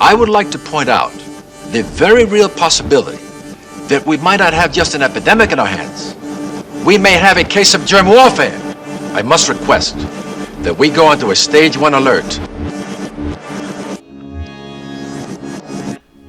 I would like to point out the very real possibility that we might not have just an epidemic in our hands. We may have a case of germ warfare. I must request that we go into a stage 1 alert.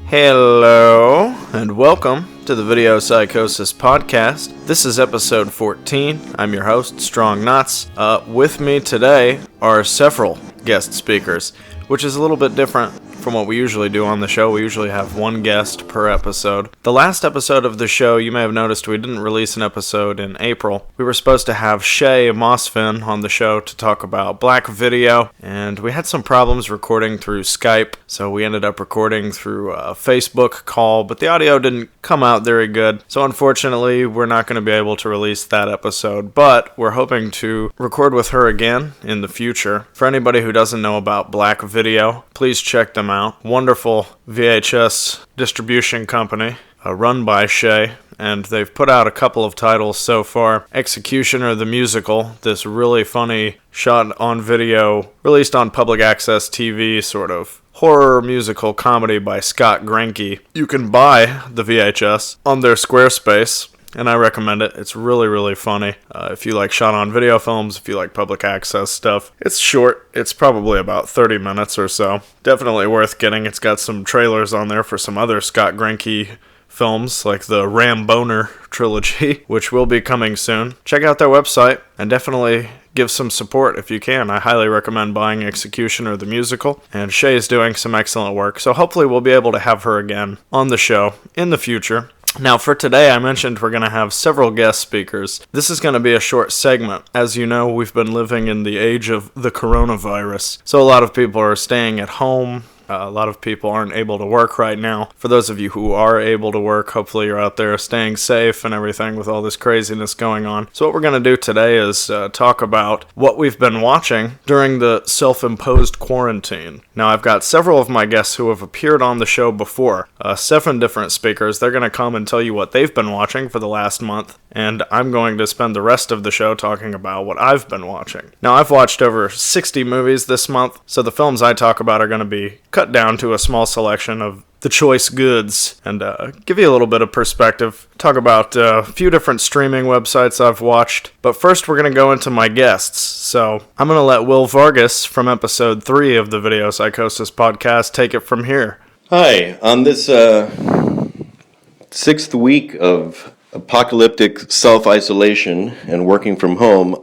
Hello, and welcome to the Video Psychosis podcast. This is episode 14. I'm your host, Strong Knots. With me today are several guest speakers, which is a little bit different from what we usually do on the show. We usually have one guest per episode. The last episode of the show, you may have noticed we didn't release an episode in April. We were supposed to have Shay Mossfin on the show to talk about Black VVideo, and we had some problems recording through Skype, so we ended up recording through a Facebook call, but the audio didn't come out very good. So unfortunately, we're not going to be able to release that episode, but we're hoping to record with her again in the future. For anybody who doesn't know about Black VVideo, please check them out. Wonderful VHS distribution company run by Shay, and they've put out a couple of titles so far. Executioner the Musical, this really funny shot on video, released on public access TV sort of horror musical comedy by Scott Granke. You can buy the VHS on their Squarespace, and I recommend it. It's really, really funny. If you like shot on video films, if you like public access stuff. It's short. It's probably about 30 minutes or so. Definitely worth getting. It's got some trailers on there for some other Scott Granke films, like the Ramboner Trilogy, which will be coming soon. Check out their website, and definitely give some support if you can. I highly recommend buying Executioner the Musical, and Shay is doing some excellent work, so hopefully we'll be able to have her again on the show in the future. Now, for today, I mentioned we're going to have several guest speakers. This is going to be a short segment. As you know, we've been living in the age of the coronavirus, so a lot of people are staying at home. A lot of people aren't able to work right now. For those of you who are able to work, hopefully you're out there staying safe and everything with all this craziness going on. So what we're going to do today is talk about what we've been watching during the self-imposed quarantine. Now, I've got several of my guests who have appeared on the show before. 7 different speakers. They're going to come and tell you what they've been watching for the last month. And I'm going to spend the rest of the show talking about what I've been watching. Now, I've watched over 60 movies this month, so the films I talk about are going to be cut down to a small selection of the choice goods, and give you a little bit of perspective. Talk about a few different streaming websites I've watched. But first, we're going to go into my guests. So I'm going to let Will Vargas from episode 3 of the Video Psychosis podcast take it from here. Hi, on this 6th week of apocalyptic self-isolation and working from home,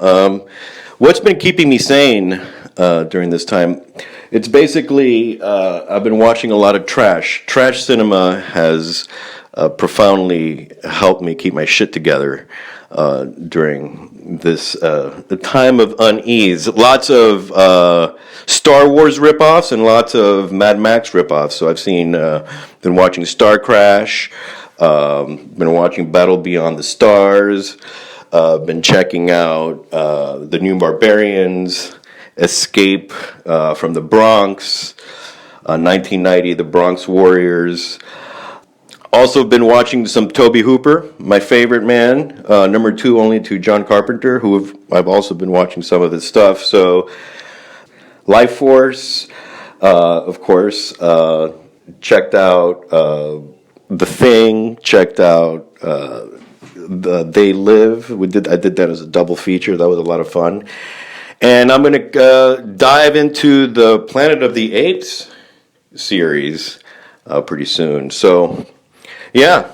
what's been keeping me sane during this time? It's basically, I've been watching a lot of trash. Trash cinema has profoundly helped me keep my shit together during this time of unease. Lots of Star Wars ripoffs and lots of Mad Max ripoffs. So I've been watching Star Crash, been watching Battle Beyond the Stars, been checking out The New Barbarians, Escape from the Bronx, 1990, The Bronx Warriors. Also been watching some Tobe Hooper, my favorite man, number 2 only to John Carpenter, I've also been watching some of his stuff. So Life Force, of course, checked out The Thing, checked out They Live. I did that as a double feature. That was a lot of fun. And I'm going to dive into the Planet of the Apes series pretty soon. So, yeah,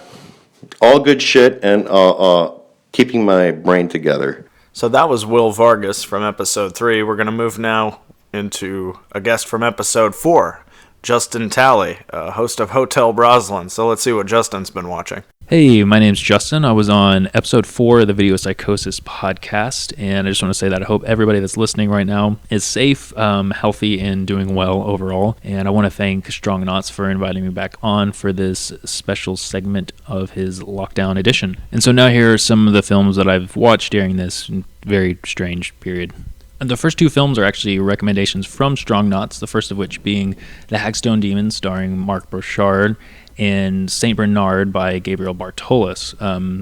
all good shit and keeping my brain together. So that was Will Vargas from episode 3. We're going to move now into a guest from episode 4, Justin Talley, host of Hotel Broslin. So let's see what Justin's been watching. Hey, my name's Justin. I was on episode 4 of the Video Psychosis podcast, and I just want to say that I hope everybody that's listening right now is safe, healthy, and doing well overall. And I want to thank Strong Knots for inviting me back on for this special segment of his lockdown edition. And so now here are some of the films that I've watched during this very strange period. And the first 2 films are actually recommendations from Strong Knots, the first of which being The Hagstone Demons, starring Mark Burchard, and Saint Bernard by Gabriel Bartolos.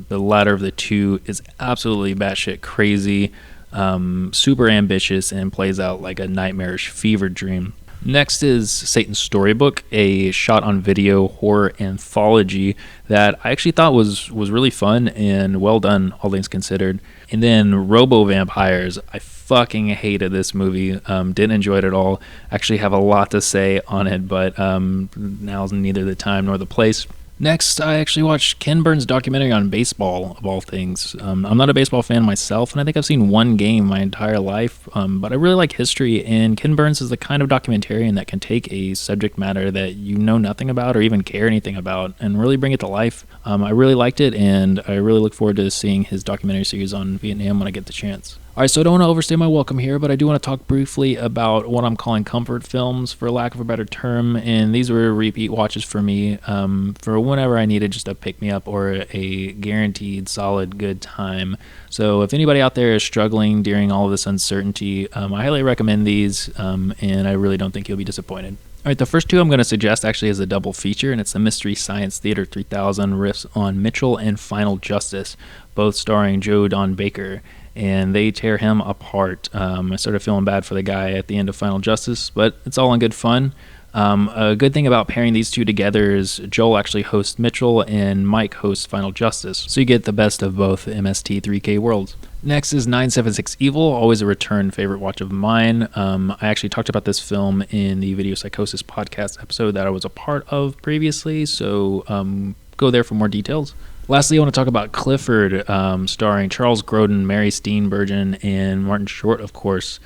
The latter of the 2 is absolutely batshit crazy, super ambitious, and plays out like a nightmarish fever dream. Next is Satan's Storybook, a shot-on-video horror anthology that I actually thought was really fun and well done, all things considered. And then Robo-Vampires. I fucking hated this movie. Didn't enjoy it at all. Actually have a lot to say on it, but now's neither the time nor the place. Next, I actually watched Ken Burns' documentary on baseball, of all things. I'm not a baseball fan myself, and I think I've seen one game my entire life, but I really like history, and Ken Burns is the kind of documentarian that can take a subject matter that you know nothing about or even care anything about and really bring it to life. I really liked it, and I really look forward to seeing his documentary series on Vietnam when I get the chance. Alright, so I don't want to overstay my welcome here, but I do want to talk briefly about what I'm calling comfort films, for lack of a better term, and these were repeat watches for me, for whenever I needed just a pick-me-up or a guaranteed solid good time. So if anybody out there is struggling during all of this uncertainty, I highly recommend these, and I really don't think you'll be disappointed. Alright, the first two I'm going to suggest actually is a double feature, and it's the Mystery Science Theater 3000 riffs on Mitchell and Final Justice, both starring Joe Don Baker. And they tear him apart. I started feeling bad for the guy at the end of Final Justice, but it's all in good fun. A good thing about pairing these two together is Joel actually hosts Mitchell and Mike hosts Final Justice, so you get the best of both MST3K worlds. Next is 976 Evil, always a return favorite watch of mine. I actually talked about this film in the Video Psychosis podcast episode that I was a part of previously, so go there for more details. Lastly, I want to talk about Clifford, starring Charles Grodin, Mary Steenburgen, and Martin Short, of course.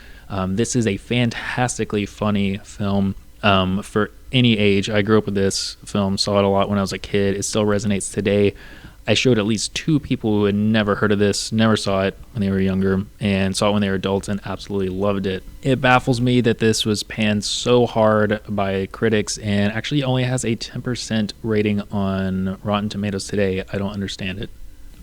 This is a fantastically funny film for any age. I grew up with this film, saw it a lot when I was a kid. It still resonates today. I showed at least two people who had never heard of this, never saw it when they were younger, and saw it when they were adults and absolutely loved it. It baffles me that this was panned so hard by critics and actually only has a 10% rating on Rotten Tomatoes today. I don't understand it.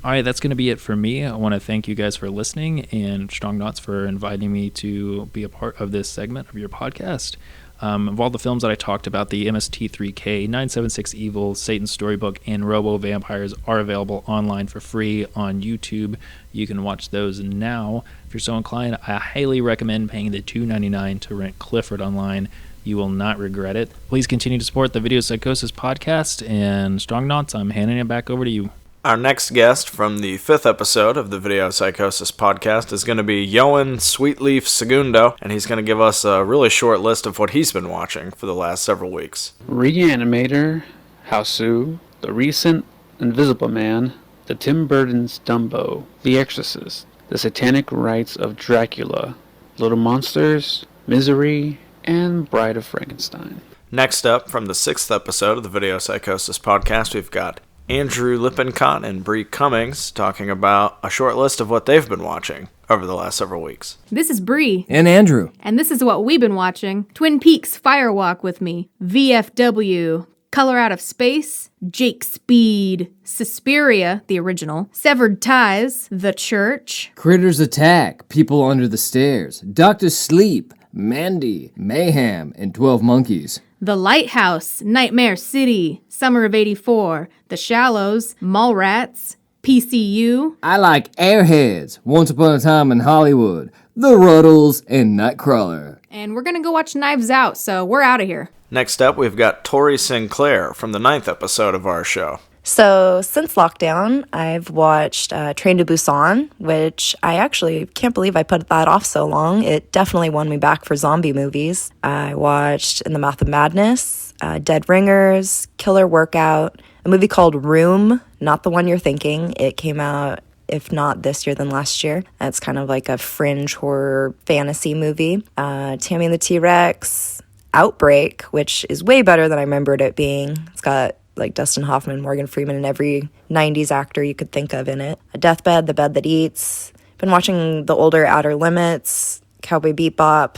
Alright, that's going to be it for me. I want to thank you guys for listening and Strong Knots for inviting me to be a part of this segment of your podcast. Of all the films that I talked about, the MST3K, 976 Evil, Satan's Storybook, and Robo-Vampires are available online for free on YouTube. You can watch those now. If you're so inclined, I highly recommend paying the $2.99 to rent Clifford online. You will not regret it. Please continue to support the Video Psychosis podcast, and Strong Knots, I'm handing it back over to you. Our next guest from the 5th episode of the Video Psychosis podcast is going to be Yoin Sweetleaf Segundo, and he's going to give us a really short list of what he's been watching for the last several weeks. Reanimator, Hausu, The Recent Invisible Man, The Tim Burton's Dumbo, The Exorcist, The Satanic Rites of Dracula, Little Monsters, Misery, and Bride of Frankenstein. Next up, from the 6th episode of the Video Psychosis podcast, we've got Andrew Lippincott and Bree Cummings talking about a short list of what they've been watching over the last several weeks. This is Bree. And Andrew. And this is what we've been watching. Twin Peaks Firewalk with Me, VFW, Color Out of Space, Jake Speed, Suspiria, the original, Severed Ties, The Church, Critters Attack, People Under the Stairs, Dr. Sleep, Mandy, Mayhem, and 12 Monkeys. The Lighthouse, Nightmare City, Summer of '84, The Shallows, Mallrats, PCU. I like Airheads, Once Upon a Time in Hollywood, The Ruddles, and Nightcrawler. And we're gonna go watch Knives Out, so we're out of here. Next up, we've got Tori Sinclair from the 9th episode of our show. So since lockdown, I've watched Train to Busan, which I actually can't believe I put that off so long. It definitely won me back for zombie movies. I watched In the Mouth of Madness, Dead Ringers, Killer Workout, a movie called Room, not the one you're thinking. It came out, if not this year, then last year. It's kind of like a fringe horror fantasy movie. Tammy and the T-Rex, Outbreak, which is way better than I remembered it being. It's got like Dustin Hoffman, Morgan Freeman, and every 90s actor you could think of in it. A Deathbed, The Bed That Eats. Been watching the older Outer Limits, Cowboy Bebop.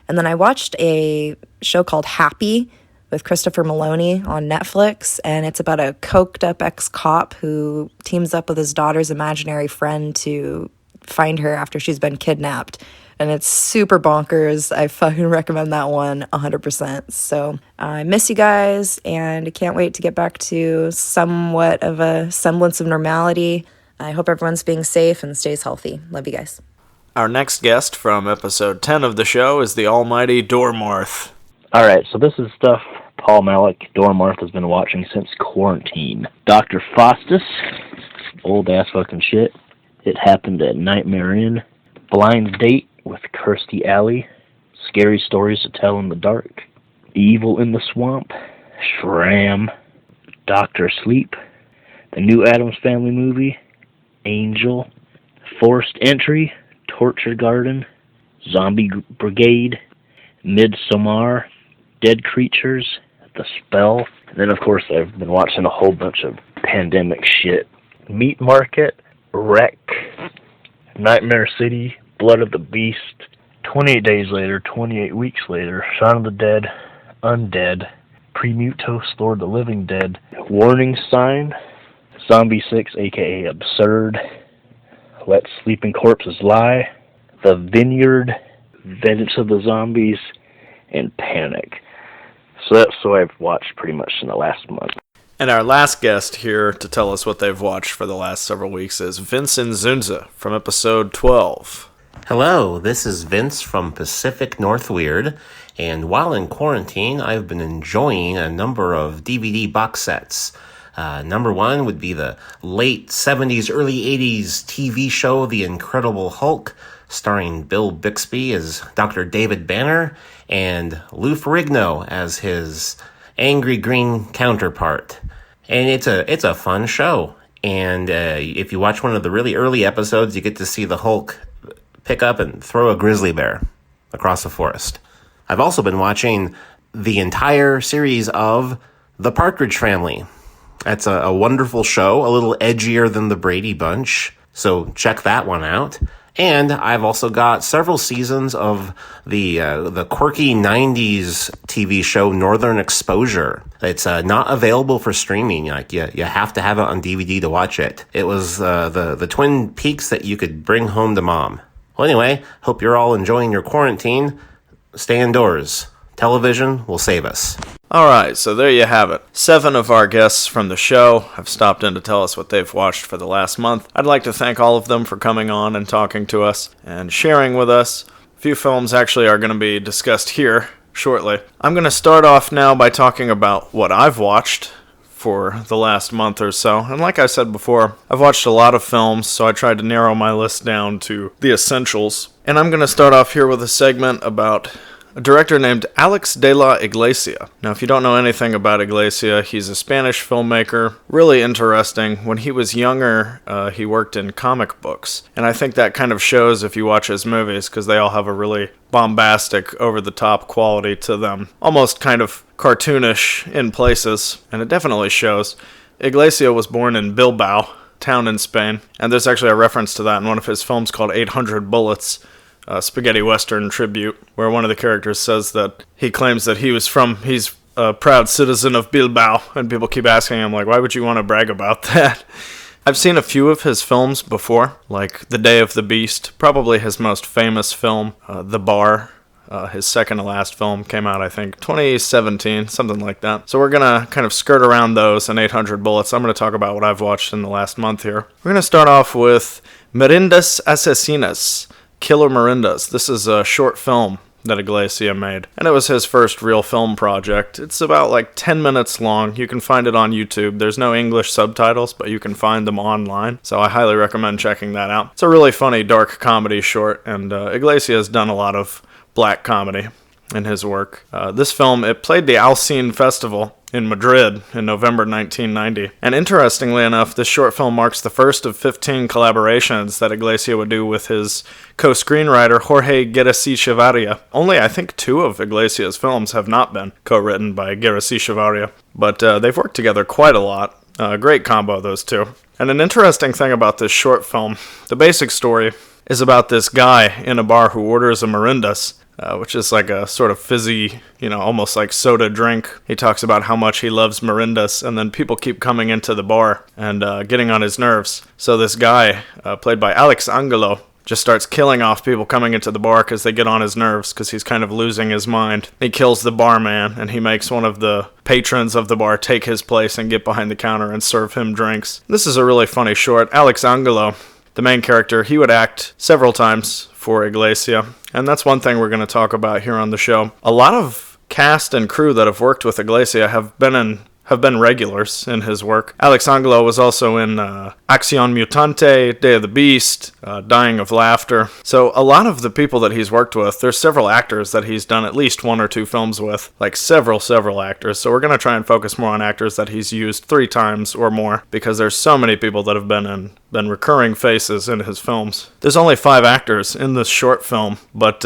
And then I watched a show called Happy with Christopher Maloney on Netflix. And it's about a coked up ex-cop who teams up with his daughter's imaginary friend to find her after she's been kidnapped. And it's super bonkers. I fucking recommend that one 100%. So I miss you guys, and I can't wait to get back to somewhat of a semblance of normality. I hope everyone's being safe and stays healthy. Love you guys. Our next guest from episode 10 of the show is the almighty Dormarth. Alright, so this is stuff Paul Malleck, Dora Martha's been watching since quarantine. Dr. Faustus, old ass fucking shit. It Happened at Nightmare Inn. Blind Date with Kirstie Alley. Scary Stories to Tell in the Dark. Evil in the Swamp. Schramm. Dr. Sleep. The New Addams Family movie. Angel. Forced Entry. Torture Garden. Zombie Brigade. Midsommar. Dead Creatures. The Spell. And then, of course, I've been watching a whole bunch of pandemic shit. Meat Market. Wreck. Nightmare City. Blood of the Beast. 28 Days Later. 28 Weeks Later. Shaun of the Dead. Undead. Premutos, Lord of the Living Dead. Warning Sign. Zombie 6, aka Absurd. Let Sleeping Corpses Lie. The Vineyard. Vengeance of the Zombies. And Panic. So that's what I've watched pretty much in the last month. And our last guest here to tell us what they've watched for the last several weeks is Vince Ynzunza from episode 12. Hello, this is Vince from Pacific North Weird, and while in quarantine, I've been enjoying a number of DVD box sets. Number one would be the late 70s, early 80s TV show The Incredible Hulk, starring Bill Bixby as Dr. David Banner, and Lou Ferrigno as his angry green counterpart. And it's a fun show. And if you watch one of the really early episodes, you get to see the Hulk pick up and throw a grizzly bear across the forest. I've also been watching the entire series of The Partridge Family. That's a wonderful show, a little edgier than the Brady Bunch, so check that one out. And I've also got several seasons of the quirky 90s TV show Northern Exposure. It's not available for streaming. Like you have to have it on DVD to watch it. It was the Twin Peaks that you could bring home to mom. Well, anyway, hope you're all enjoying your quarantine. Stay indoors. Television will save us. Alright, so there you have it. 7 of our guests from the show have stopped in to tell us what they've watched for the last month. I'd like to thank all of them for coming on and talking to us and sharing with us. A few films actually are going to be discussed here shortly. I'm going to start off now by talking about what I've watched for the last month or so. And like I said before, I've watched a lot of films, so I tried to narrow my list down to the essentials. And I'm going to start off here with a segment about a director named Alex de la Iglesia. Now, if you don't know anything about Iglesia, he's a Spanish filmmaker, really interesting. When he was younger, he worked in comic books, and I think that kind of shows if you watch his movies, because they all have a really bombastic, over-the-top quality to them. Almost kind of cartoonish in places, and it definitely shows. Iglesia was born in Bilbao, town in Spain, and there's actually a reference to that in one of his films called 800 Bullets, spaghetti western tribute, where one of the characters says that he claims that he's a proud citizen of Bilbao, and people keep asking him, like, why would you want to brag about that? I've seen a few of his films before, like The Day of the Beast, probably his most famous film, The Bar. His second to last film came out, I think, 2017, something like that. So we're going to kind of skirt around those and 800 Bullets. I'm going to talk about what I've watched in the last month here. We're going to start off with Mirindas Asesinas, Killer Mirindas. This is a short film that Iglesia made, and it was his first real film project. It's about like 10 minutes long. You can find it on YouTube. There's no English subtitles, but you can find them online, so I highly recommend checking that out. It's a really funny, dark comedy short, and Iglesia has done a lot of black comedy in his work. This film, it played the Alcine Festival in Madrid in November 1990. And interestingly enough, this short film marks the first of 15 collaborations that Iglesia would do with his co-screenwriter Jorge Gerasi-Chavarria. Only, I think, 2 of Iglesia's films have not been co-written by Gerasi-Chavarria, but they've worked together quite a lot. Great combo, those two. And an interesting thing about this short film, the basic story is about this guy in a bar who orders a Mirindas, which is like a sort of fizzy, almost like soda drink. He talks about how much he loves Mirindas, and then people keep coming into the bar and getting on his nerves. So this guy, played by Alex Angelo, just starts killing off people coming into the bar because they get on his nerves because he's kind of losing his mind. He kills the barman, and he makes one of the patrons of the bar take his place and get behind the counter and serve him drinks. This is a really funny short. Alex Angelo, the main character, he would act several times for Iglesia, and that's one thing we're going to talk about here on the show. A lot of cast and crew that have worked with Iglesias have been regulars in his work. Alex Angelo was also in Acción Mutante, Day of the Beast, Dying of Laughter. So a lot of the people that he's worked with, there's several actors that he's done at least 1 or 2 films with, like several actors. So we're going to try and focus more on actors that he's used 3 times or more, because there's so many people that have been recurring faces in his films. There's only 5 actors in this short film, but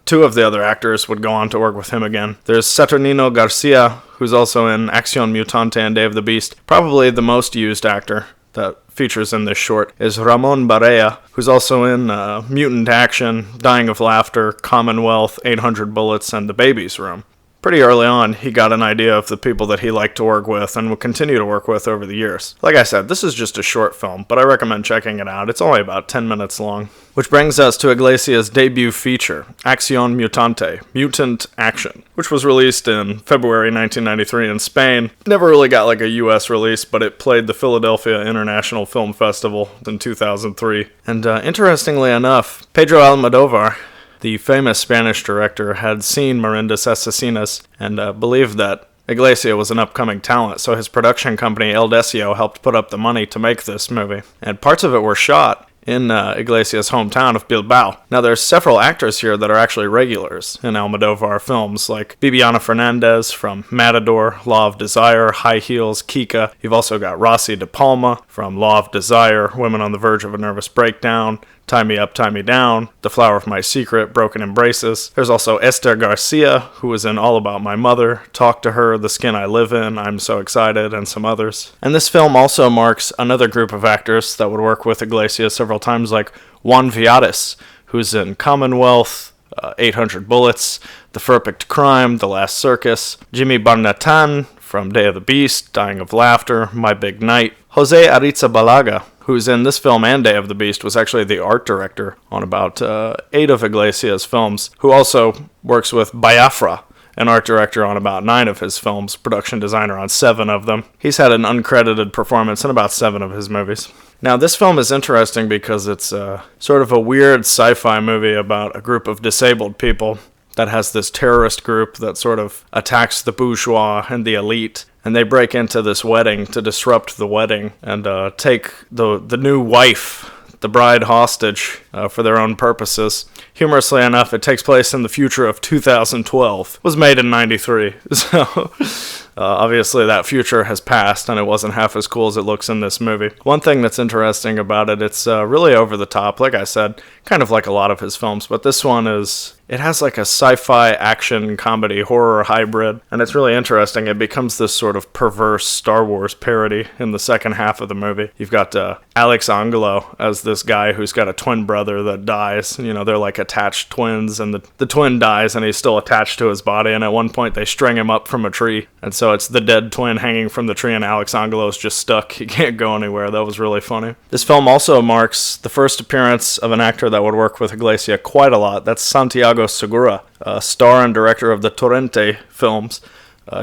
2 of the other actors would go on to work with him again. There's Saturnino Garcia, who's also in Acción Mutante and Day of the Beast. Probably the most used actor that features in this short is Ramon Barea, who's also in Mutant Action, Dying of Laughter, Commonwealth, 800 Bullets, and The Baby's Room. Pretty early on, he got an idea of the people that he liked to work with and will continue to work with over the years. Like I said, this is just a short film, but I recommend checking it out. It's only about 10 minutes long. Which brings us to Iglesias' debut feature, Acción Mutante, Mutant Action, which was released in February 1993 in Spain. Never really got like a US release, but it played the Philadelphia International Film Festival in 2003. And interestingly enough, Pedro Almodovar, the famous Spanish director, had seen Mirindas Asesinas and believed that Iglesias was an upcoming talent, so his production company El Desio helped put up the money to make this movie. And parts of it were shot in Iglesias' hometown of Bilbao. Now, there's several actors here that are actually regulars in Almodovar films, like Bibiana Fernandez from Matador, Law of Desire, High Heels, Kika. You've also got Rossi de Palma from Law of Desire, Women on the Verge of a Nervous Breakdown, Tie Me Up, Tie Me Down, The Flower of My Secret, Broken Embraces. There's also Esther Garcia, who was in All About My Mother, Talk to Her, The Skin I Live In, I'm So Excited, and some others. And this film also marks another group of actors that would work with Iglesias several times, like Juan Viades, who's in Commonwealth, 800 Bullets, The Ferpect Crime, The Last Circus, Jimmy Barnatan from Day of the Beast, Dying of Laughter, My Big Night. Jose Arrizabalaga, who's in this film and Day of the Beast, was actually the art director on about 8 of Iglesias' films, who also works with Biafra, an art director on about 9 of his films, production designer on 7 of them. He's had an uncredited performance in about 7 of his movies. Now, this film is interesting because it's sort of a weird sci-fi movie about a group of disabled people that has this terrorist group that sort of attacks the bourgeois and the elite. And they break into this wedding to disrupt the wedding and take the new wife, the bride, hostage for their own purposes. Humorously enough, it takes place in the future of 2012. It was made in 93, so obviously that future has passed and it wasn't half as cool as it looks in this movie. One thing that's interesting about it, it's really over the top, like I said, kind of like a lot of his films, but this one it has like a sci-fi action comedy horror hybrid, and it's really interesting. It becomes this sort of perverse Star Wars parody in the second half of the movie. You've got Alex Angelo as this guy who's got a twin brother that dies. You know, they're like attached twins, and the twin dies and he's still attached to his body, and at one point they string him up from a tree, and so it's the dead twin hanging from the tree and Alex Angelo's just stuck. He can't go anywhere. That was really funny. This film also marks the first appearance of an actor that would work with Iglesias quite a lot. That's Santiago Segura, star and director of the Torrente films.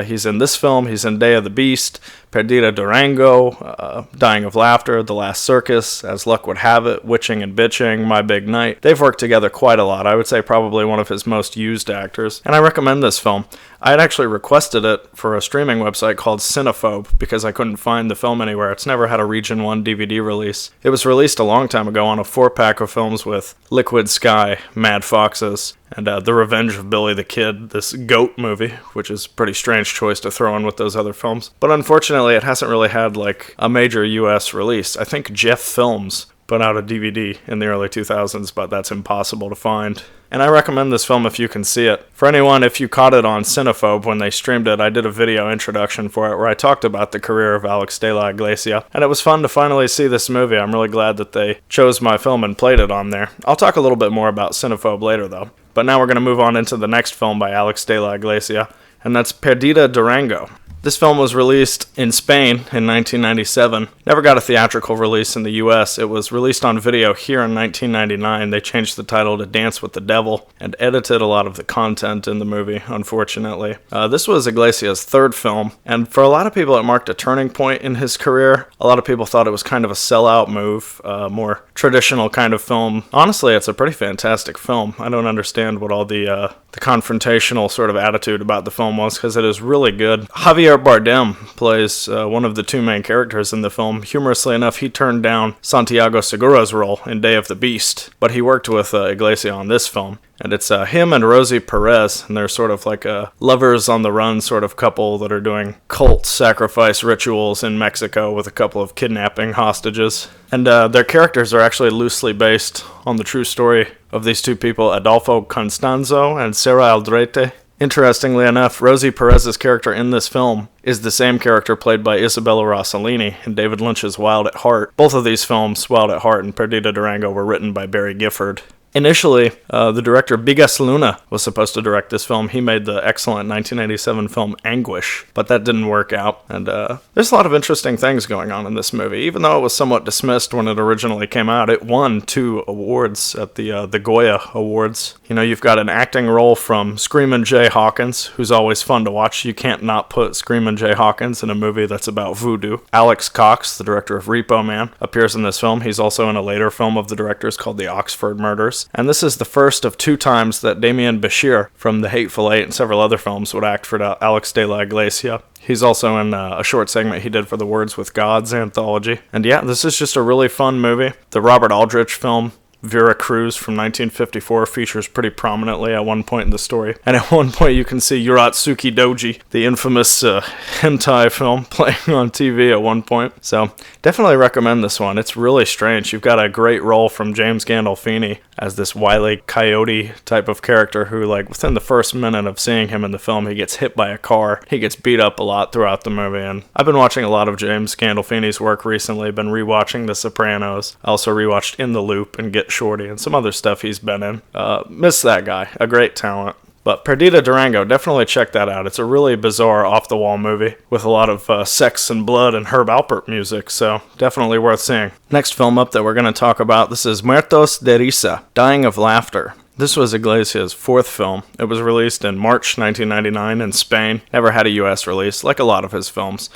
He's in this film, he's in Day of the Beast, Perdita Durango, Dying of Laughter, The Last Circus, As Luck Would Have It, Witching and Bitching, My Big Night. They've worked together quite a lot. I would say probably one of his most used actors. And I recommend this film. I had actually requested it for a streaming website called Cinephobe because I couldn't find the film anywhere. It's never had a Region 1 DVD release. It was released a long time ago on a 4-pack of films with Liquid Sky, Mad Foxes, and The Revenge of Billy the Kid, this goat movie, which is a pretty strange choice to throw in with those other films. But unfortunately, it hasn't really had like a major US release. I think Jeff Films put out a DVD in the early 2000s, but that's impossible to find. And I recommend this film if you can see it. For anyone, if you caught it on Cinephobe when they streamed it, I did a video introduction for it where I talked about the career of Alex de la Iglesia, and it was fun to finally see this movie. I'm really glad that they chose my film and played it on there. I'll talk a little bit more about Cinephobe later though. But now we're going to move on into the next film by Alex de la Iglesia, and that's Perdita Durango. This film was released in Spain in 1997. Never got a theatrical release in the US. It was released on video here in 1999. They changed the title to Dance with the Devil and edited a lot of the content in the movie, unfortunately. This was Iglesias' third film, and for a lot of people it marked a turning point in his career. A lot of people thought it was kind of a sellout move, more traditional kind of film. Honestly, it's a pretty fantastic film. I don't understand what all the confrontational sort of attitude about the film was, because it is really good. Javier Bardem plays one of the two main characters in the film. Humorously enough, he turned down Santiago Segura's role in Day of the Beast, but he worked with Iglesias on this film. And it's him and Rosie Perez, and they're sort of like a lovers on the run sort of couple that are doing cult sacrifice rituals in Mexico with a couple of kidnapping hostages. And their characters are actually loosely based on the true story of these two people, Adolfo Constanzo and Sarah Aldrete. Interestingly enough, Rosie Perez's character in this film is the same character played by Isabella Rossellini in David Lynch's Wild at Heart. Both of these films, Wild at Heart and Perdita Durango, were written by Barry Gifford. Initially, the director Bigas Luna was supposed to direct this film. He made the excellent 1987 film Anguish, but that didn't work out. And there's a lot of interesting things going on in this movie. Even though it was somewhat dismissed when it originally came out, it won 2 awards at the Goya Awards. You know, you've got an acting role from Screamin' Jay Hawkins, who's always fun to watch. You can't not put Screamin' Jay Hawkins in a movie that's about voodoo. Alex Cox, the director of Repo Man, appears in this film. He's also in a later film of the directors called The Oxford Murders. And this is the first of 2 times that Damien Bashir from The Hateful Eight and several other films would act for Alex de la Iglesia. He's also in a short segment he did for the Words with Gods anthology. And yeah, this is just a really fun movie. The Robert Aldrich film, Vera Cruz from 1954, features pretty prominently at one point in the story. And at one point you can see Yuratsuki Doji, the infamous hentai film, playing on TV at one point. So definitely recommend this one. It's really strange. You've got a great role from James Gandolfini as this wily coyote type of character who, like, within the first minute of seeing him in the film, he gets hit by a car. He gets beat up a lot throughout the movie. And I've been watching a lot of James Gandolfini's work recently. Been rewatching The Sopranos. I also rewatched In the Loop and Get Shorty and some other stuff he's been in. Miss that guy. A great talent. But Perdita Durango, definitely check that out. It's a really bizarre, off-the-wall movie with a lot of sex and blood and Herb Alpert music, so definitely worth seeing. Next film up that we're going to talk about, this is Muertos de Risa, Dying of Laughter. This was Iglesias' 4th film. It was released in March 1999 in Spain. Never had a US release, like a lot of his films.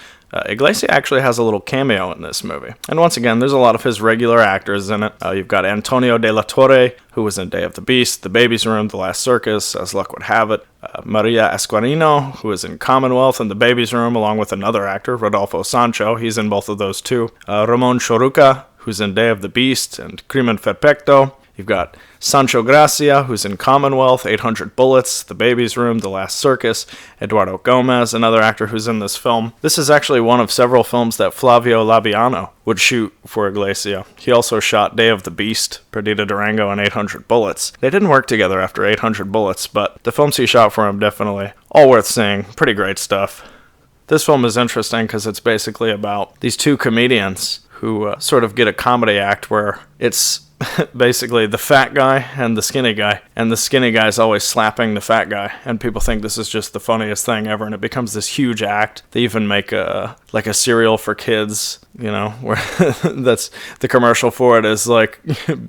Iglesias actually has a little cameo in this movie. And once again, there's a lot of his regular actors in it. You've got Antonio de la Torre, who was in Day of the Beast, The Baby's Room, The Last Circus, As Luck Would Have It. Maria Esquarino, who is in Commonwealth and The Baby's Room, along with another actor, Rodolfo Sancho. He's in both of those too. Ramon Choruca, who's in Day of the Beast and Crimen Perfecto. You've got Sancho Gracia, who's in Commonwealth, 800 Bullets, The Baby's Room, The Last Circus, Eduardo Gomez, another actor who's in this film. This is actually one of several films that Flavio Labiano would shoot for Iglesias. He also shot Day of the Beast, Perdita Durango, and 800 Bullets. They didn't work together after 800 Bullets, but the films he shot for him definitely all worth seeing. Pretty great stuff. This film is interesting because it's basically about these 2 comedians who sort of get a comedy act where it's basically the fat guy and the skinny guy, and the skinny guy's always slapping the fat guy, and people think this is just the funniest thing ever, and it becomes this huge act. They even make a cereal for kids, you know, where that's the commercial for it is like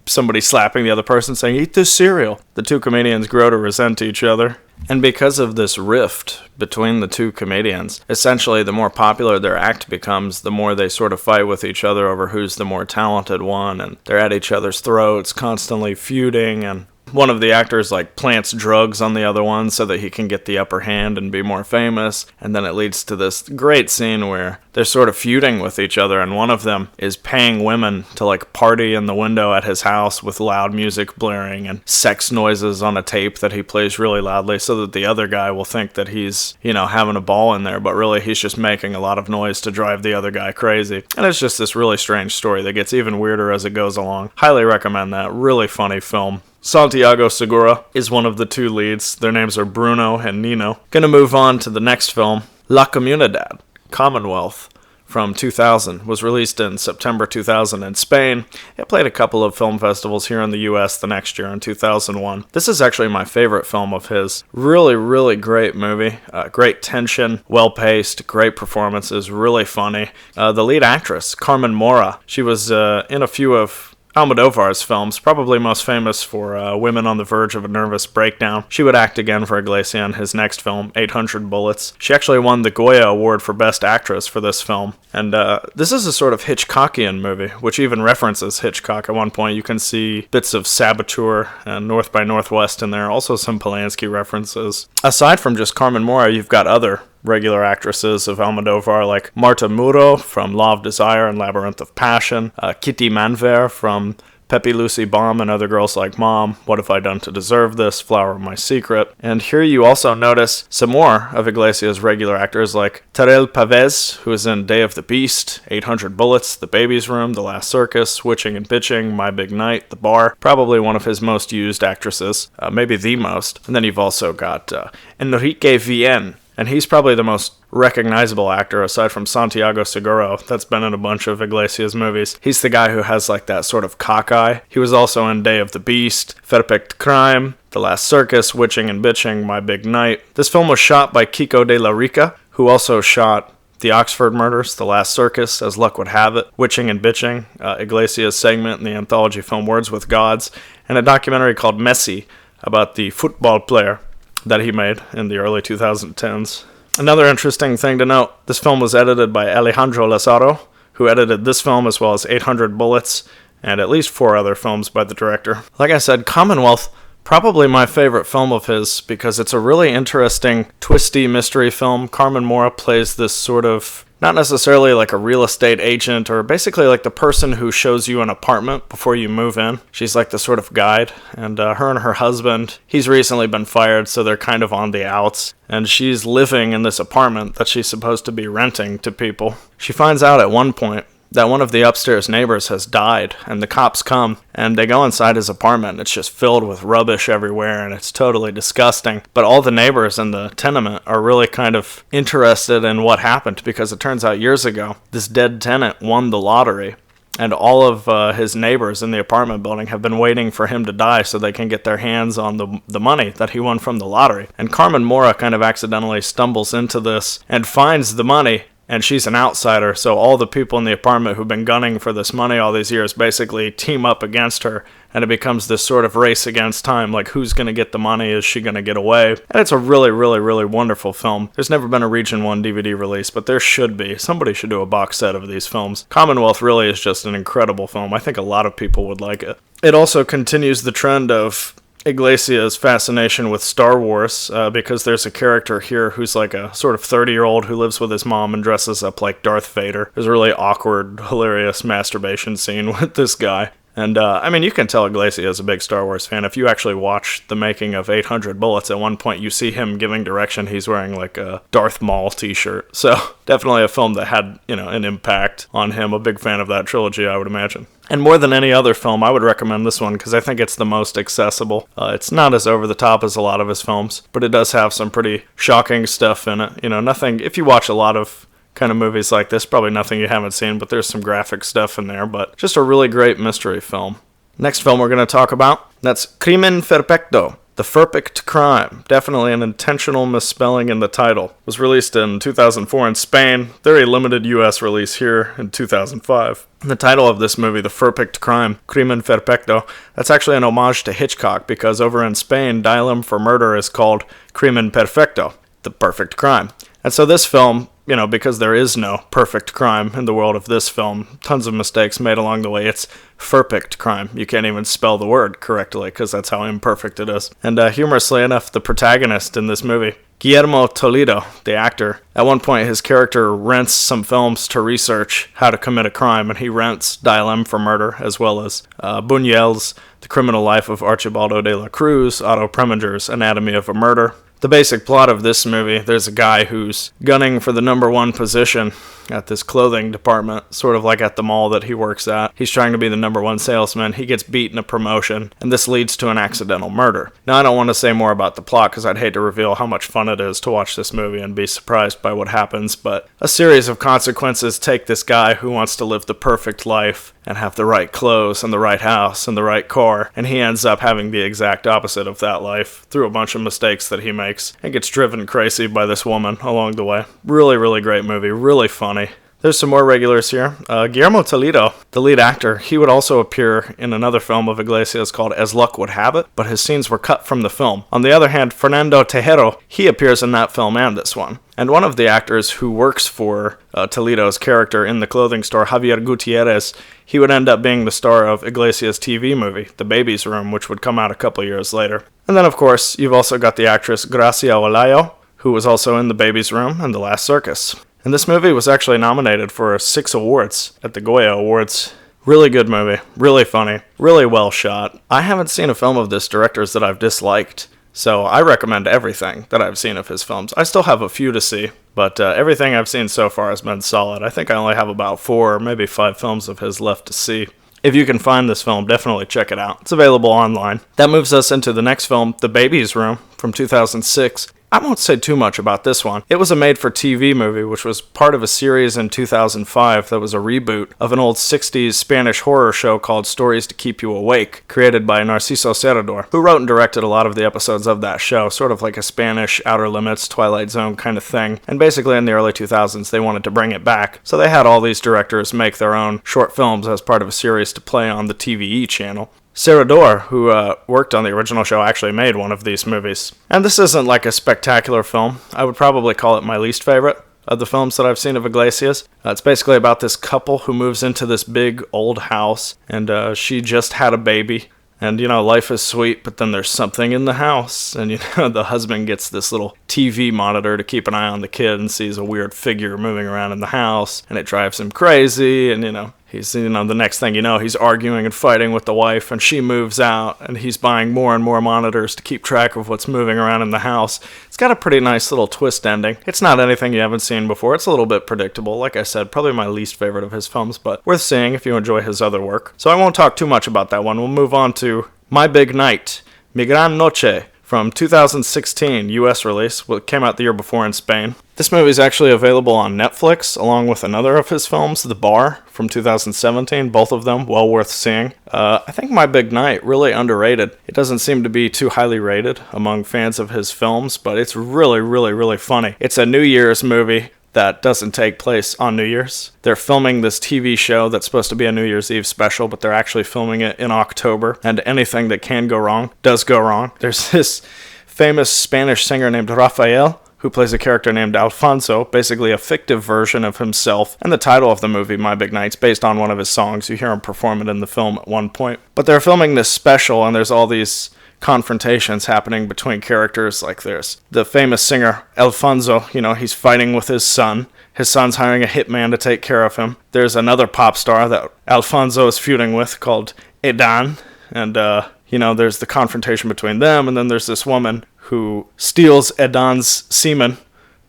somebody slapping the other person saying, "Eat this cereal." The 2 comedians grow to resent each other. And because of this rift between the 2 comedians, essentially the more popular their act becomes, the more they sort of fight with each other over who's the more talented one, and they're at each other's throats, constantly feuding, and one of the actors like plants drugs on the other one so that he can get the upper hand and be more famous, and then it leads to this great scene where they're sort of feuding with each other, and one of them is paying women to like party in the window at his house with loud music blaring and sex noises on a tape that he plays really loudly so that the other guy will think that he's, you know, having a ball in there, but really he's just making a lot of noise to drive the other guy crazy. And it's just this really strange story that gets even weirder as it goes along. Highly recommend that. Really funny film. Santiago Segura is one of the 2 leads. Their names are Bruno and Nino. Gonna move on to the next film, La Comunidad, Commonwealth, from 2000, was released in September 2000 in Spain. It played a couple of film festivals here in the US the next year in 2001. This is actually my favorite film of his. Really, really great movie. Great tension, well-paced, great performances, really funny. The lead actress, Carmen Mora, she was in a few of Almodovar's films, probably most famous for Women on the Verge of a Nervous Breakdown. She would act again for Iglesias in his next film, 800 Bullets. She actually won the Goya Award for Best Actress for this film. And this is a sort of Hitchcockian movie, which even references Hitchcock. At one point, you can see bits of Saboteur and North by Northwest in there, also some Polanski references. Aside from just Carmen Mora, you've got other regular actresses of Almodovar like Marta Muro from Law of Desire and Labyrinth of Passion, Kitty Manver from Pepe Lucy Bomb and Other Girls Like Mom, What Have I Done to Deserve This, Flower of My Secret. And here you also notice some more of Iglesias' regular actors like Terrell Pavez, who is in Day of the Beast, 800 Bullets, The Baby's Room, The Last Circus, Witching and Bitching, My Big Night, The Bar, probably one of his most used actresses, maybe the most. And then you've also got Enrique Vien, and he's probably the most recognizable actor aside from Santiago Seguro that's been in a bunch of Iglesias movies. He's the guy who has like that sort of cock eye. He was also in Day of the Beast, Ferpect Crime, The Last Circus, Witching and Bitching, My Big Night. This film was shot by Kiko de la Rica, who also shot The Oxford Murders, The Last Circus, As Luck Would Have It, Witching and Bitching, Iglesias' segment in the anthology film Words with Gods, and a documentary called Messi about the football player that he made in the early 2010s. Another interesting thing to note, this film was edited by Alejandro Lazaro, who edited this film as well as 800 Bullets and at least 4 other films by the director. Like I said, Commonwealth, probably my favorite film of his because it's a really interesting, twisty mystery film. Carmen Mora plays this sort of, not necessarily like a real estate agent or basically like the person who shows you an apartment before you move in. She's like the sort of guide, and her and her husband, he's recently been fired, so they're kind of on the outs, and she's living in this apartment that she's supposed to be renting to people. She finds out at one point that one of the upstairs neighbors has died, and the cops come, and they go inside his apartment, and it's just filled with rubbish everywhere, and it's totally disgusting. But all the neighbors in the tenement are really kind of interested in what happened, because it turns out years ago, this dead tenant won the lottery, and all of his neighbors in the apartment building have been waiting for him to die so they can get their hands on the money that he won from the lottery. And Carmen Mora kind of accidentally stumbles into this and finds the money, and she's an outsider, so all the people in the apartment who've been gunning for this money all these years basically team up against her, and it becomes this sort of race against time, like who's going to get the money, is she going to get away? And it's a really, really, really wonderful film. There's never been a Region 1 DVD release, but there should be. Somebody should do a box set of these films. Commonwealth really is just an incredible film. I think a lot of people would like it. It also continues the trend of Iglesias' fascination with Star Wars, because there's a character here who's like a sort of 30-year-old who lives with his mom and dresses up like Darth Vader. There's a really awkward, hilarious masturbation scene with this guy. And, I mean, you can tell Iglesias is a big Star Wars fan. If you actually watch the making of 800 Bullets, at one point you see him giving direction. He's wearing, like, a Darth Maul t-shirt. So, definitely a film that had, an impact on him. A big fan of that trilogy, I would imagine. And more than any other film, I would recommend this one because I think it's the most accessible. It's not as over-the-top as a lot of his films, but it does have some pretty shocking stuff in it. Nothing, if you watch a lot of kind of movies like this, probably nothing you haven't seen, but there's some graphic stuff in there, but just a really great mystery film. Next film we're going to talk about, that's Crimen Ferpecto, The Ferpect Crime. Definitely an intentional misspelling in the title. It was released in 2004 in Spain, very limited US release here in 2005. The title of this movie, The Ferpect Crime, Crimen Ferpecto, that's actually an homage to Hitchcock, because over in Spain, dialem for murder is called Crimen Perfecto, the perfect crime. And so this film, because there is no perfect crime in the world of this film, tons of mistakes made along the way. It's Ferpect Crime. You can't even spell the word correctly because that's how imperfect it is. And humorously enough, the protagonist in this movie, Guillermo Toledo, the actor, at one point his character rents some films to research how to commit a crime, and he rents Dialem for Murder, as well as Buñuel's The Criminal Life of Archibaldo de la Cruz, Otto Preminger's Anatomy of a Murder. The basic plot of this movie, there's a guy who's gunning for the number one position at this clothing department, sort of like at the mall that he works at. He's trying to be the number one salesman. He gets beat in a promotion, and this leads to an accidental murder. Now, I don't want to say more about the plot because I'd hate to reveal how much fun it is to watch this movie and be surprised by what happens, but a series of consequences take this guy who wants to live the perfect life and have the right clothes and the right house and the right car, and he ends up having the exact opposite of that life through a bunch of mistakes that he makes and gets driven crazy by this woman along the way. Really, really great movie. Really funny. There's some more regulars here. Guillermo Toledo, the lead actor, he would also appear in another film of Iglesias called As Luck Would Have It, but his scenes were cut from the film. On the other hand, Fernando Tejero, he appears in that film and this one. And one of the actors who works for Toledo's character in the clothing store, Javier Gutierrez, he would end up being the star of Iglesias' TV movie, The Baby's Room, which would come out a couple years later. And then, of course, you've also got the actress Gracia Olayo, who was also in The Baby's Room and The Last Circus. And this movie was actually nominated for 6 awards at the Goya Awards. Really good movie, really funny, really well shot. I haven't seen a film of this director's that I've disliked, so I recommend everything that I've seen of his films. I still have a few to see, but everything I've seen so far has been solid. I think I only have about 4 or maybe 5 films of his left to see. If you can find this film, definitely check it out. It's available online. That moves us into the next film, The Baby's Room, from 2006. I won't say too much about this one. It was a made-for-TV movie, which was part of a series in 2005 that was a reboot of an old 60s Spanish horror show called Stories to Keep You Awake, created by Narciso Serrador, who wrote and directed a lot of the episodes of that show, sort of like a Spanish Outer Limits, Twilight Zone kind of thing. And basically in the early 2000s, they wanted to bring it back, so they had all these directors make their own short films as part of a series to play on the TVE channel. Serrador, who worked on the original show, actually made one of these movies. And this isn't like a spectacular film. I would probably call it my least favorite of the films that I've seen of Iglesias. It's basically about this couple who moves into this big old house, and she just had a baby. And, life is sweet, but then there's something in the house. And, the husband gets this little TV monitor to keep an eye on the kid and sees a weird figure moving around in the house. And it drives him crazy. And, he's, the next thing you know, he's arguing and fighting with the wife. And she moves out. And he's buying more and more monitors to keep track of what's moving around in the house. It's got a pretty nice little twist ending. It's not anything you haven't seen before. It's a little bit predictable. Like I said, probably my least favorite of his films, but worth seeing if you enjoy his other work. So I won't talk too much about that one. We'll move on to My Big Night, Mi Gran Noche, from 2016, US release, what came out the year before in Spain. This movie is actually available on Netflix, along with another of his films, The Bar, from 2017, both of them well worth seeing. I think My Big Night, really underrated. It doesn't seem to be too highly rated among fans of his films, but it's really, really, really funny. It's a New Year's movie that doesn't take place on New Year's. They're filming this TV show that's supposed to be a New Year's Eve special, but they're actually filming it in October, and anything that can go wrong does go wrong. There's this famous Spanish singer named Rafael, who plays a character named Alfonso, basically a fictive version of himself, and the title of the movie, My Big Night's based on one of his songs. You hear him perform it in the film at one point. But they're filming this special, and there's all these confrontations happening between characters. Like there's the famous singer Alfonso, he's fighting with his son. His son's hiring a hitman to take care of him. There's another pop star that Alfonso is feuding with called Edan, and there's the confrontation between them, and then there's this woman who steals Edan's semen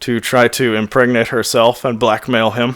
to try to impregnate herself and blackmail him.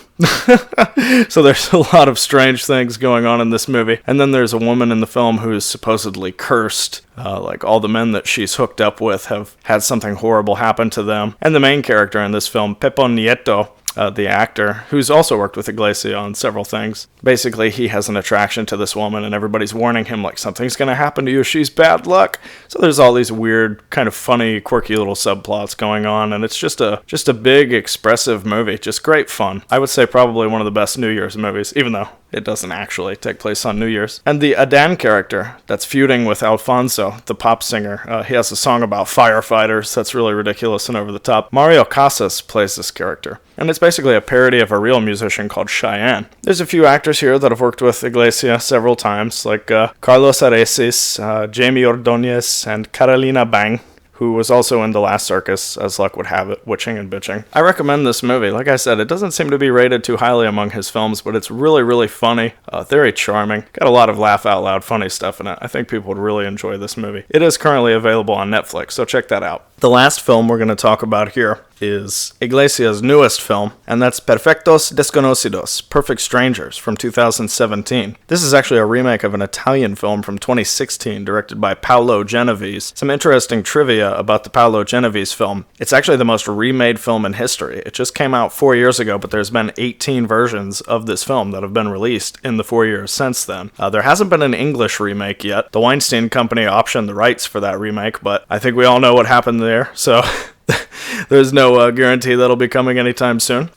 So there's a lot of strange things going on in this movie. And then there's a woman in the film who is supposedly cursed. Like all the men that she's hooked up with have had something horrible happen to them. And the main character in this film, Pepo Nieto, the actor, who's also worked with Iglesias on several things. Basically, he has an attraction to this woman, and everybody's warning him, like, something's going to happen to you, she's bad luck. So there's all these weird, kind of funny, quirky little subplots going on, and it's just a big, expressive movie. Just great fun. I would say probably one of the best New Year's movies, even though it doesn't actually take place on New Year's. And the Adan character that's feuding with Alfonso, the pop singer, he has a song about firefighters that's really ridiculous and over the top. Mario Casas plays this character, and it's basically a parody of a real musician called Cheyenne. There's a few actors here that have worked with Iglesias several times, like Carlos Areces, Jamie Ordonez, and Carolina Bang, who was also in The Last Circus, as luck would have it, Witching and Bitching. I recommend this movie. Like I said, it doesn't seem to be rated too highly among his films, but it's really, really funny, very charming. Got a lot of laugh-out-loud funny stuff in it. I think people would really enjoy this movie. It is currently available on Netflix, so check that out. The last film we're going to talk about here is Iglesias' newest film, and that's Perfectos Desconocidos, Perfect Strangers, from 2017. This is actually a remake of an Italian film from 2016 directed by Paolo Genovese. Some interesting trivia about the Paolo Genovese film. It's actually the most remade film in history. It just came out 4 years ago, but there's been 18 versions of this film that have been released in the 4 years since then. There hasn't been an English remake yet. The Weinstein Company optioned the rights for that remake, but I think we all know what happened there, so there's no guarantee that'll be coming anytime soon.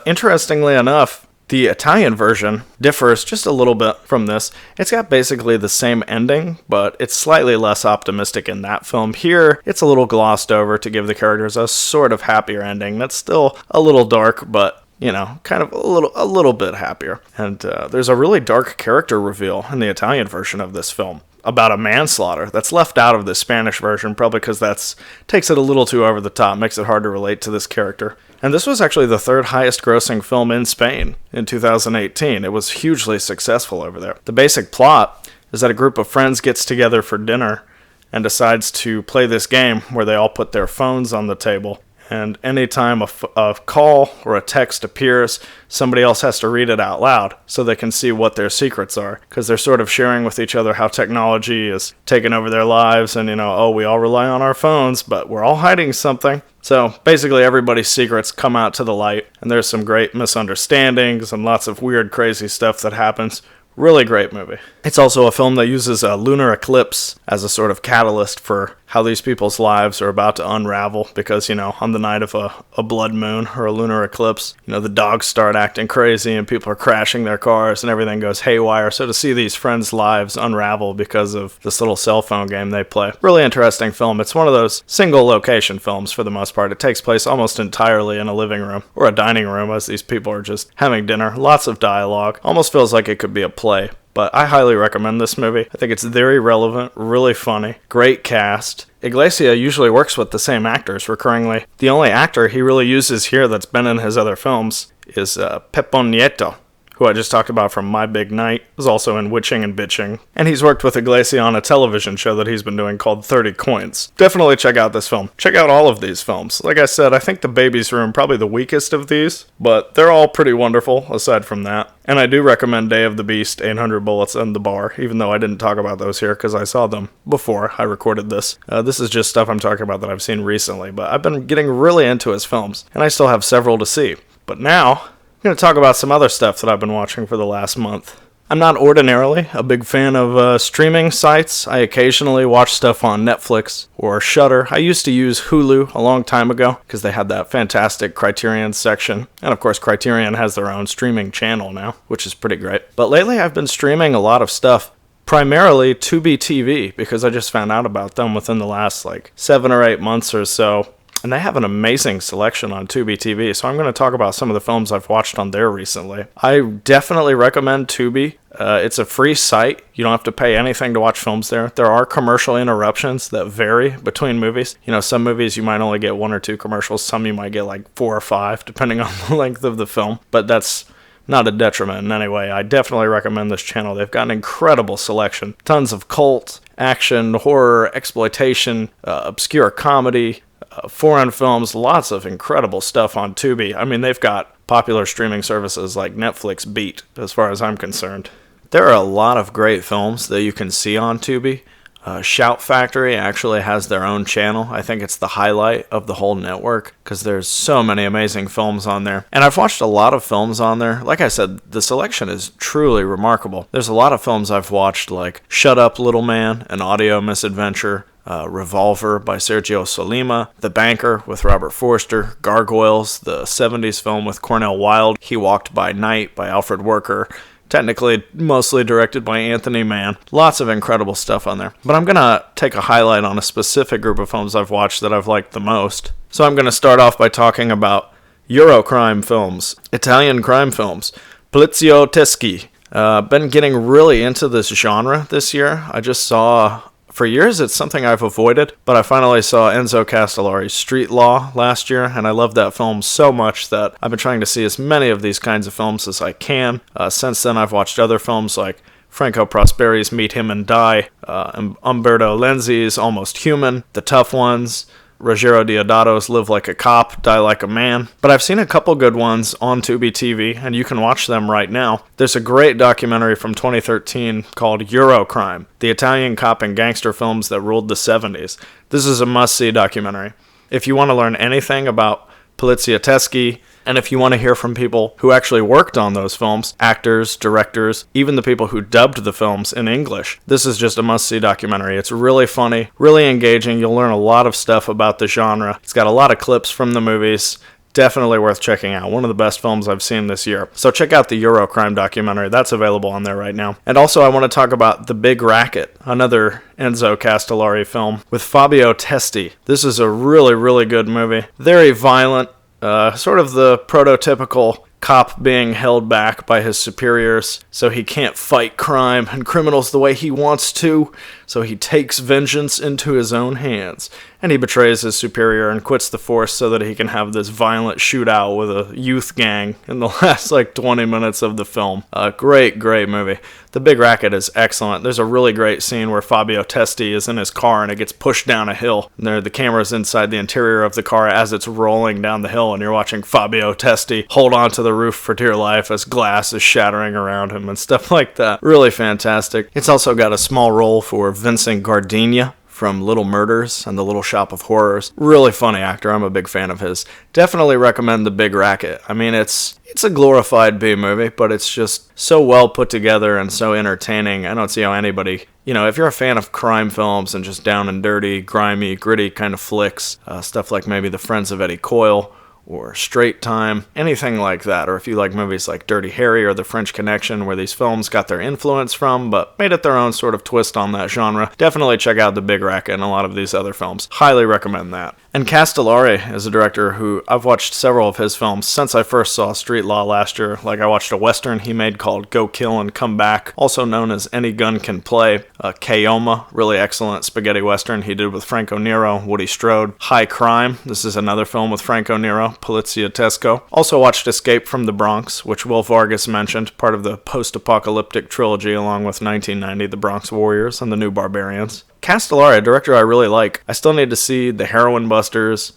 Interestingly enough, the Italian version differs just a little bit from this. It's got basically the same ending, but it's slightly less optimistic in that film. Here, it's a little glossed over to give the characters a sort of happier ending. That's still a little dark, but kind of a little bit happier. And there's a really dark character reveal in the Italian version of this film about a manslaughter that's left out of the Spanish version, probably because that takes it a little too over the top, makes it hard to relate to this character. And this was actually the third highest grossing film in Spain in 2018. It was hugely successful over there. The basic plot is that a group of friends gets together for dinner and decides to play this game where they all put their phones on the table. And anytime a call or a text appears, somebody else has to read it out loud so they can see what their secrets are. Because they're sort of sharing with each other how technology is taking over their lives and, we all rely on our phones, but we're all hiding something. So basically everybody's secrets come out to the light, and there's some great misunderstandings and lots of weird, crazy stuff that happens. Really great movie. It's also a film that uses a lunar eclipse as a sort of catalyst for how these people's lives are about to unravel because, on the night of a blood moon or a lunar eclipse, the dogs start acting crazy and people are crashing their cars and everything goes haywire. So to see these friends' lives unravel because of this little cell phone game they play. Really interesting film. It's one of those single location films for the most part. It takes place almost entirely in a living room or a dining room as these people are just having dinner. Lots of dialogue. Almost feels like it could be a play. But I highly recommend this movie. I think it's very relevant, really funny, great cast. Iglesias usually works with the same actors recurringly. The only actor he really uses here that's been in his other films is Pepon Nieto, who I just talked about from My Big Night, is also in Witching and Bitching. And he's worked with Iglesias on a television show that he's been doing called 30 Coins. Definitely check out this film. Check out all of these films. Like I said, I think The Baby's Room probably the weakest of these, but they're all pretty wonderful aside from that. And I do recommend Day of the Beast, 800 Bullets, and The Bar, even though I didn't talk about those here because I saw them before I recorded this. This is just stuff I'm talking about that I've seen recently, but I've been getting really into his films, and I still have several to see. But now, I'm going to talk about some other stuff that I've been watching for the last month. I'm not ordinarily a big fan of streaming sites. I occasionally watch stuff on Netflix or Shudder. I used to use Hulu a long time ago because they had that fantastic Criterion section. And of course, Criterion has their own streaming channel now, which is pretty great. But lately I've been streaming a lot of stuff, primarily Tubi TV, because I just found out about them within the last 7 or 8 months or so. And they have an amazing selection on Tubi TV, so I'm going to talk about some of the films I've watched on there recently. I definitely recommend Tubi. It's a free site. You don't have to pay anything to watch films there. There are commercial interruptions that vary between movies. Some movies you might only get 1 or 2 commercials. Some you might get 4 or 5, depending on the length of the film. But that's not a detriment in any way. I definitely recommend this channel. They've got an incredible selection. Tons of cult, action, horror, exploitation, obscure comedy, foreign films, lots of incredible stuff on Tubi. I mean, they've got popular streaming services like Netflix beat, as far as I'm concerned. There are a lot of great films that you can see on Tubi. Shout Factory actually has their own channel. I think it's the highlight of the whole network because there's so many amazing films on there. And I've watched a lot of films on there. Like I said, the selection is truly remarkable. There's a lot of films I've watched like Shut Up Little Man, An Audio Misadventure, Revolver by Sergio Solima, The Banker with Robert Forster, Gargoyles, the 70s film with Cornel Wilde, He Walked by Night by Alfred Worker, technically mostly directed by Anthony Mann. Lots of incredible stuff on there. But I'm going to take a highlight on a specific group of films I've watched that I've liked the most. So I'm going to start off by talking about Eurocrime films, Italian crime films, Poliziotteschi. Been getting really into this genre this year. I just saw... For years, it's something I've avoided, but I finally saw Enzo Castellari's Street Law last year, and I loved that film so much that I've been trying to see as many of these kinds of films as I can. Since then, I've watched other films like Franco Prosperi's Meet Him and Die, Umberto Lenzi's Almost Human, The Tough Ones, Ruggiero Deodato's Live Like a Cop, Die Like a Man. But I've seen a couple good ones on Tubi TV, and you can watch them right now. There's a great documentary from 2013 called Eurocrime, the Italian cop and gangster films that ruled the 70s. This is a must-see documentary. If you want to learn anything about polizioteschi, and if you want to hear from people who actually worked on those films, actors, directors, even the people who dubbed the films in English, this is just a must-see documentary. It's really funny, really engaging. You'll learn a lot of stuff about the genre. It's got a lot of clips from the movies. Definitely worth checking out. One of the best films I've seen this year. So check out the Eurocrime documentary. That's available on there right now. And also I want to talk about The Big Racket, another Enzo Castellari film with Fabio Testi. This is a really, really good movie. Very violent. Sort of the prototypical cop being held back by his superiors, so he can't fight crime and criminals the way he wants to, so he takes vengeance into his own hands, and he betrays his superior and quits the force so that he can have this violent shootout with a youth gang in the last 20 minutes of the film. A great movie. The Big Racket is excellent. There's a really great scene where Fabio Testi is in his car and it gets pushed down a hill, and the camera's inside the interior of the car as it's rolling down the hill, and you're watching Fabio Testi hold on to the roof for dear life as glass is shattering around him and stuff like that. Really fantastic. It's also got a small role for Vincent Gardenia from Little Murders and The Little Shop of Horrors. Really funny actor. I'm a big fan of his. Definitely recommend The Big Racket. I mean, it's a glorified B-movie, but it's just so well put together and so entertaining. I don't see how anybody, if you're a fan of crime films and just down and dirty, grimy, gritty kind of flicks, stuff like maybe The Friends of Eddie Coyle, or Straight Time, anything like that, or if you like movies like Dirty Harry or The French Connection, where these films got their influence from, but made it their own sort of twist on that genre, definitely check out The Big Racket and a lot of these other films. Highly recommend that. And Castellari is a director who I've watched several of his films since I first saw Street Law last year. Like I watched a Western he made called Go Kill and Come Back, also known as Any Gun Can Play. Keoma, really excellent spaghetti Western he did with Franco Nero, Woody Strode. High Crime, this is another film with Franco Nero, Poliziotesco. Also watched Escape from the Bronx, which Will Vargas mentioned, part of the post-apocalyptic trilogy along with 1990, The Bronx Warriors and The New Barbarians. Castellari, a director I really like. I still need to see The Heroin Busters,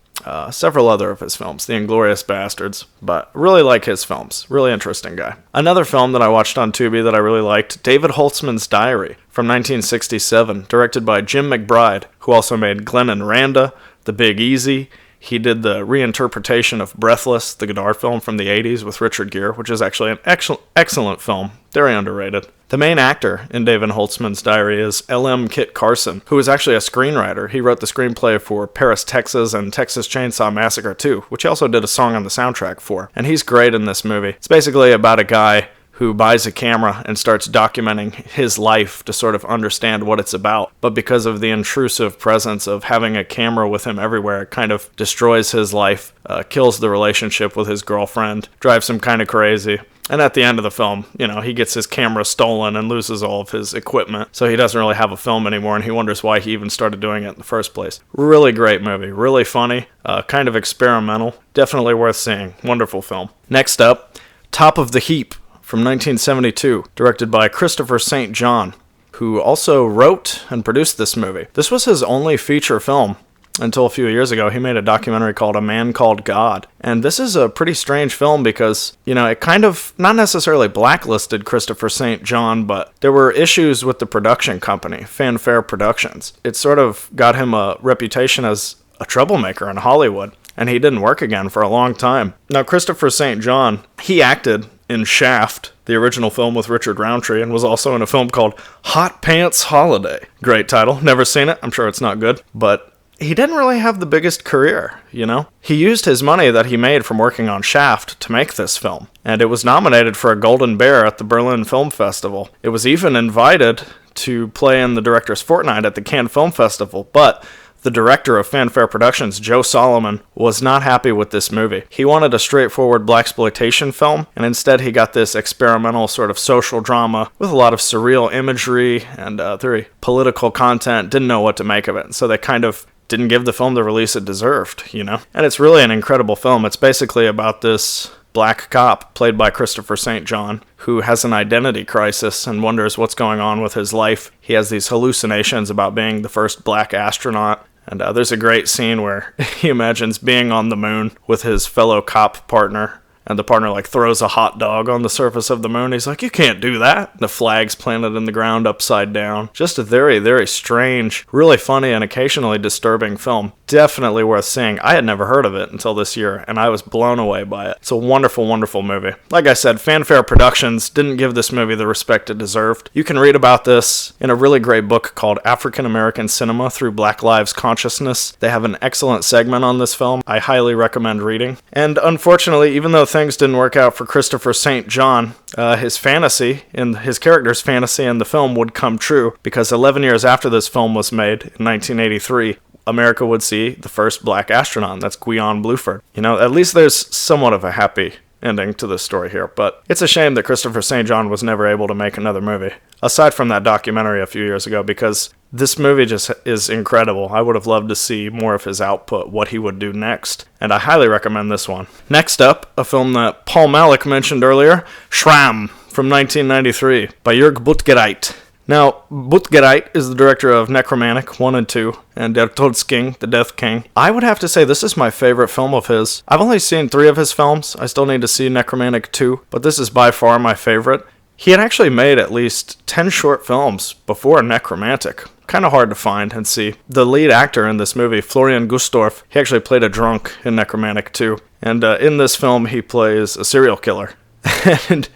several other of his films, The Inglourious Bastards, but really like his films. Really interesting guy. Another film that I watched on Tubi that I really liked, David Holtzman's Diary from 1967, directed by Jim McBride, who also made Glenn and Randa, The Big Easy. He did the reinterpretation of Breathless, the Godard film from the 80s with Richard Gere, which is actually an excellent film. Very underrated. The main actor in David Holtzman's Diary is L.M. Kit Carson, who is actually a screenwriter. He wrote the screenplay for Paris, Texas and Texas Chainsaw Massacre 2, which he also did a song on the soundtrack for. And he's great in this movie. It's basically about a guy who buys a camera and starts documenting his life to sort of understand what it's about. But because of the intrusive presence of having a camera with him everywhere, it kind of destroys his life, kills the relationship with his girlfriend, drives him kind of crazy. And at the end of the film, he gets his camera stolen and loses all of his equipment. So he doesn't really have a film anymore, and he wonders why he even started doing it in the first place. Really great movie. Really funny. Kind of experimental. Definitely worth seeing. Wonderful film. Next up, Top of the Heap from 1972, directed by Christopher St. John, who also wrote and produced this movie. This was his only feature film until a few years ago. He made a documentary called A Man Called God. And this is a pretty strange film because, it kind of not necessarily blacklisted Christopher St. John, but there were issues with the production company, Fanfare Productions. It sort of got him a reputation as a troublemaker in Hollywood, and he didn't work again for a long time. Now, Christopher St. John, he acted in Shaft, the original film with Richard Roundtree, and was also in a film called Hot Pants Holiday. Great title. Never seen it. I'm sure it's not good. But he didn't really have the biggest career, He used his money that he made from working on Shaft to make this film. And it was nominated for a Golden Bear at the Berlin Film Festival. It was even invited to play in the Director's Fortnight at the Cannes Film Festival, but the director of Fanfare Productions, Joe Solomon, was not happy with this movie. He wanted a straightforward blaxploitation film, and instead he got this experimental sort of social drama with a lot of surreal imagery and very political content. Didn't know what to make of it, so they kind of didn't give the film the release it deserved, And it's really an incredible film. It's basically about this black cop, played by Christopher St. John, who has an identity crisis and wonders what's going on with his life. He has these hallucinations about being the first black astronaut, And there's a great scene where he imagines being on the moon with his fellow cop partner, and the partner like throws a hot dog on the surface of the moon. He's like, you can't do that. The flag's planted in the ground upside down. Just a very, very strange, really funny, and occasionally disturbing film. Definitely worth seeing. I had never heard of it until this year, and I was blown away by it. It's a wonderful, wonderful movie. Like I said, Fanfare Productions didn't give this movie the respect it deserved. You can read about this in a really great book called African American Cinema Through Black Lives Consciousness. They have an excellent segment on this film. I highly recommend reading. And unfortunately, even though things didn't work out for Christopher St. John, his character's fantasy in the film would come true, because 11 years after this film was made, in 1983, America would see the first black astronaut. That's Guion Bluford. At least there's somewhat of a happy ending to this story here, but it's a shame that Christopher St. John was never able to make another movie, aside from that documentary a few years ago, because this movie just is incredible. I would have loved to see more of his output, what he would do next, and I highly recommend this one. Next up, a film that Paul Malleck mentioned earlier, Schramm, from 1993, by Jörg Buttgereit. Now, Buttgereit is the director of Necromantic 1 and 2, and Der Todsking, The Death King. I would have to say this is my favorite film of his. I've only seen 3 of his films. I still need to see Necromantic 2, but this is by far my favorite. He had actually made at least 10 short films before Necromantic. Kind of hard to find and see. The lead actor in this movie, Florian Gustorf, he actually played a drunk in Necromantic 2. And in this film, he plays a serial killer. And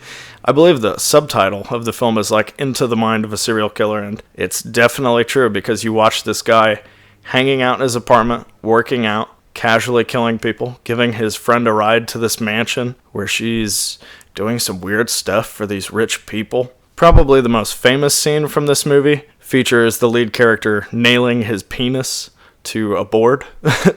I believe the subtitle of the film is like Into the Mind of a Serial Killer, and it's definitely true, because you watch this guy hanging out in his apartment, working out, casually killing people, giving his friend a ride to this mansion where she's doing some weird stuff for these rich people. Probably the most famous scene from this movie features the lead character nailing his penis to a board,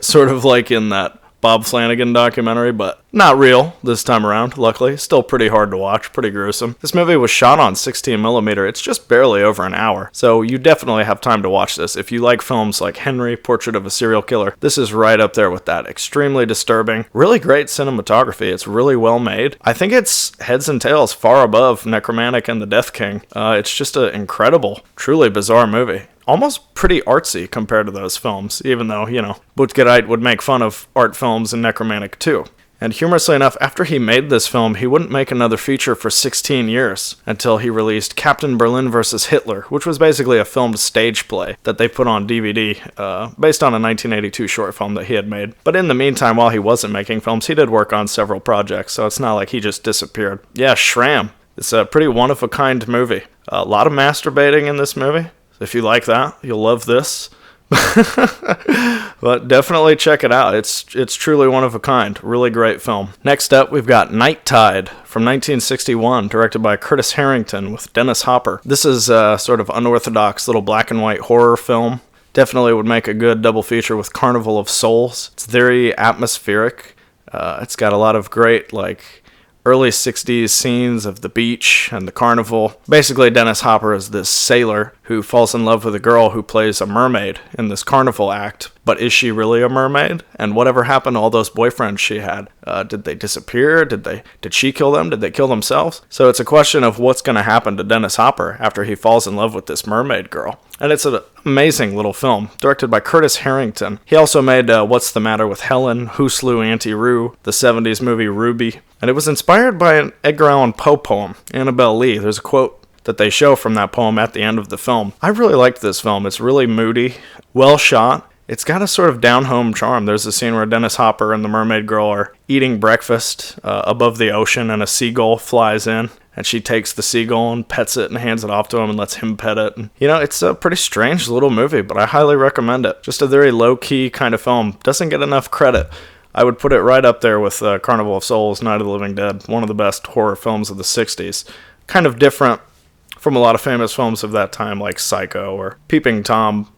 sort of like in that Bob Flanagan documentary, but not real this time around, luckily. Still pretty hard to watch, pretty gruesome. This movie was shot on 16mm. It's just barely over an hour, so you definitely have time to watch this. If you like films like Henry, Portrait of a Serial Killer, this is right up there with that. Extremely disturbing, really great cinematography. It's really well made. I think it's heads and tails far above Necromantic and The Death King. It's just an incredible, truly bizarre movie. Almost pretty artsy compared to those films, even though, Buttgereit would make fun of art films in Necromantic too. And humorously enough, after he made this film, he wouldn't make another feature for 16 years until he released Captain Berlin vs. Hitler, which was basically a filmed stage play that they put on DVD based on a 1982 short film that he had made. But in the meantime, while he wasn't making films, he did work on several projects, so it's not like he just disappeared. Yeah, Schramm. It's a pretty one-of-a-kind movie. A lot of masturbating in this movie. If you like that, you'll love this. But definitely check it out. It's truly one of a kind. Really great film. Next up, we've got Night Tide from 1961, directed by Curtis Harrington with Dennis Hopper. This is a sort of unorthodox little black and white horror film. Definitely would make a good double feature with Carnival of Souls. It's very atmospheric. It's got a lot of great, early 60s scenes of the beach and the carnival. Basically, Dennis Hopper is this sailor who falls in love with a girl who plays a mermaid in this carnival act. But is she really a mermaid? And whatever happened to all those boyfriends she had? Did they disappear? Did she kill them? Did they kill themselves? So it's a question of what's going to happen to Dennis Hopper after he falls in love with this mermaid girl. And it's an amazing little film, directed by Curtis Harrington. He also made What's the Matter with Helen, Who Slew Auntie Roo, the 70s movie Ruby. And it was inspired by an Edgar Allan Poe poem, Annabelle Lee. There's a quote that they show from that poem at the end of the film. I really liked this film. It's really moody, well shot. It's got a sort of down-home charm. There's a scene where Dennis Hopper and the mermaid girl are eating breakfast above the ocean, and a seagull flies in, and she takes the seagull and pets it and hands it off to him and lets him pet it. And, it's a pretty strange little movie, but I highly recommend it. Just a very low-key kind of film. Doesn't get enough credit. I would put it right up there with Carnival of Souls, Night of the Living Dead, one of the best horror films of the 60s. Kind of different from a lot of famous films of that time, like Psycho or Peeping Tom,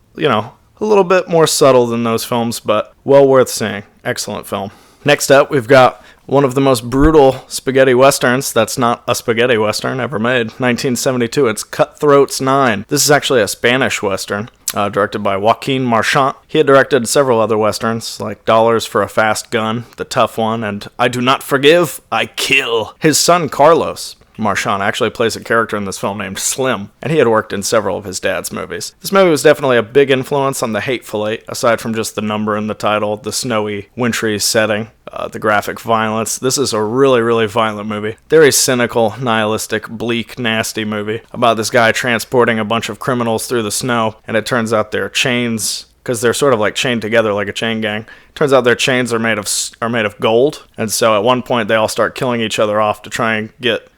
a little bit more subtle than those films, but well worth seeing. Excellent film. Next up, we've got one of the most brutal spaghetti westerns that's not a spaghetti western ever made. 1972, it's Cutthroats 9. This is actually a Spanish western, directed by Joaquin Marchant. He had directed several other westerns, like Dollars for a Fast Gun, The Tough One, and I Do Not Forgive, I Kill. His son, Carlos, Marchand actually plays a character in this film named Slim, and he had worked in several of his dad's movies. This movie was definitely a big influence on The Hateful Eight, aside from just the number in the title, the snowy, wintry setting, the graphic violence. This is a really, really violent movie. Very cynical, nihilistic, bleak, nasty movie about this guy transporting a bunch of criminals through the snow, and it turns out their chains, because they're sort of like chained together like a chain gang. Turns out their chains are made of gold, and so at one point they all start killing each other off to try and get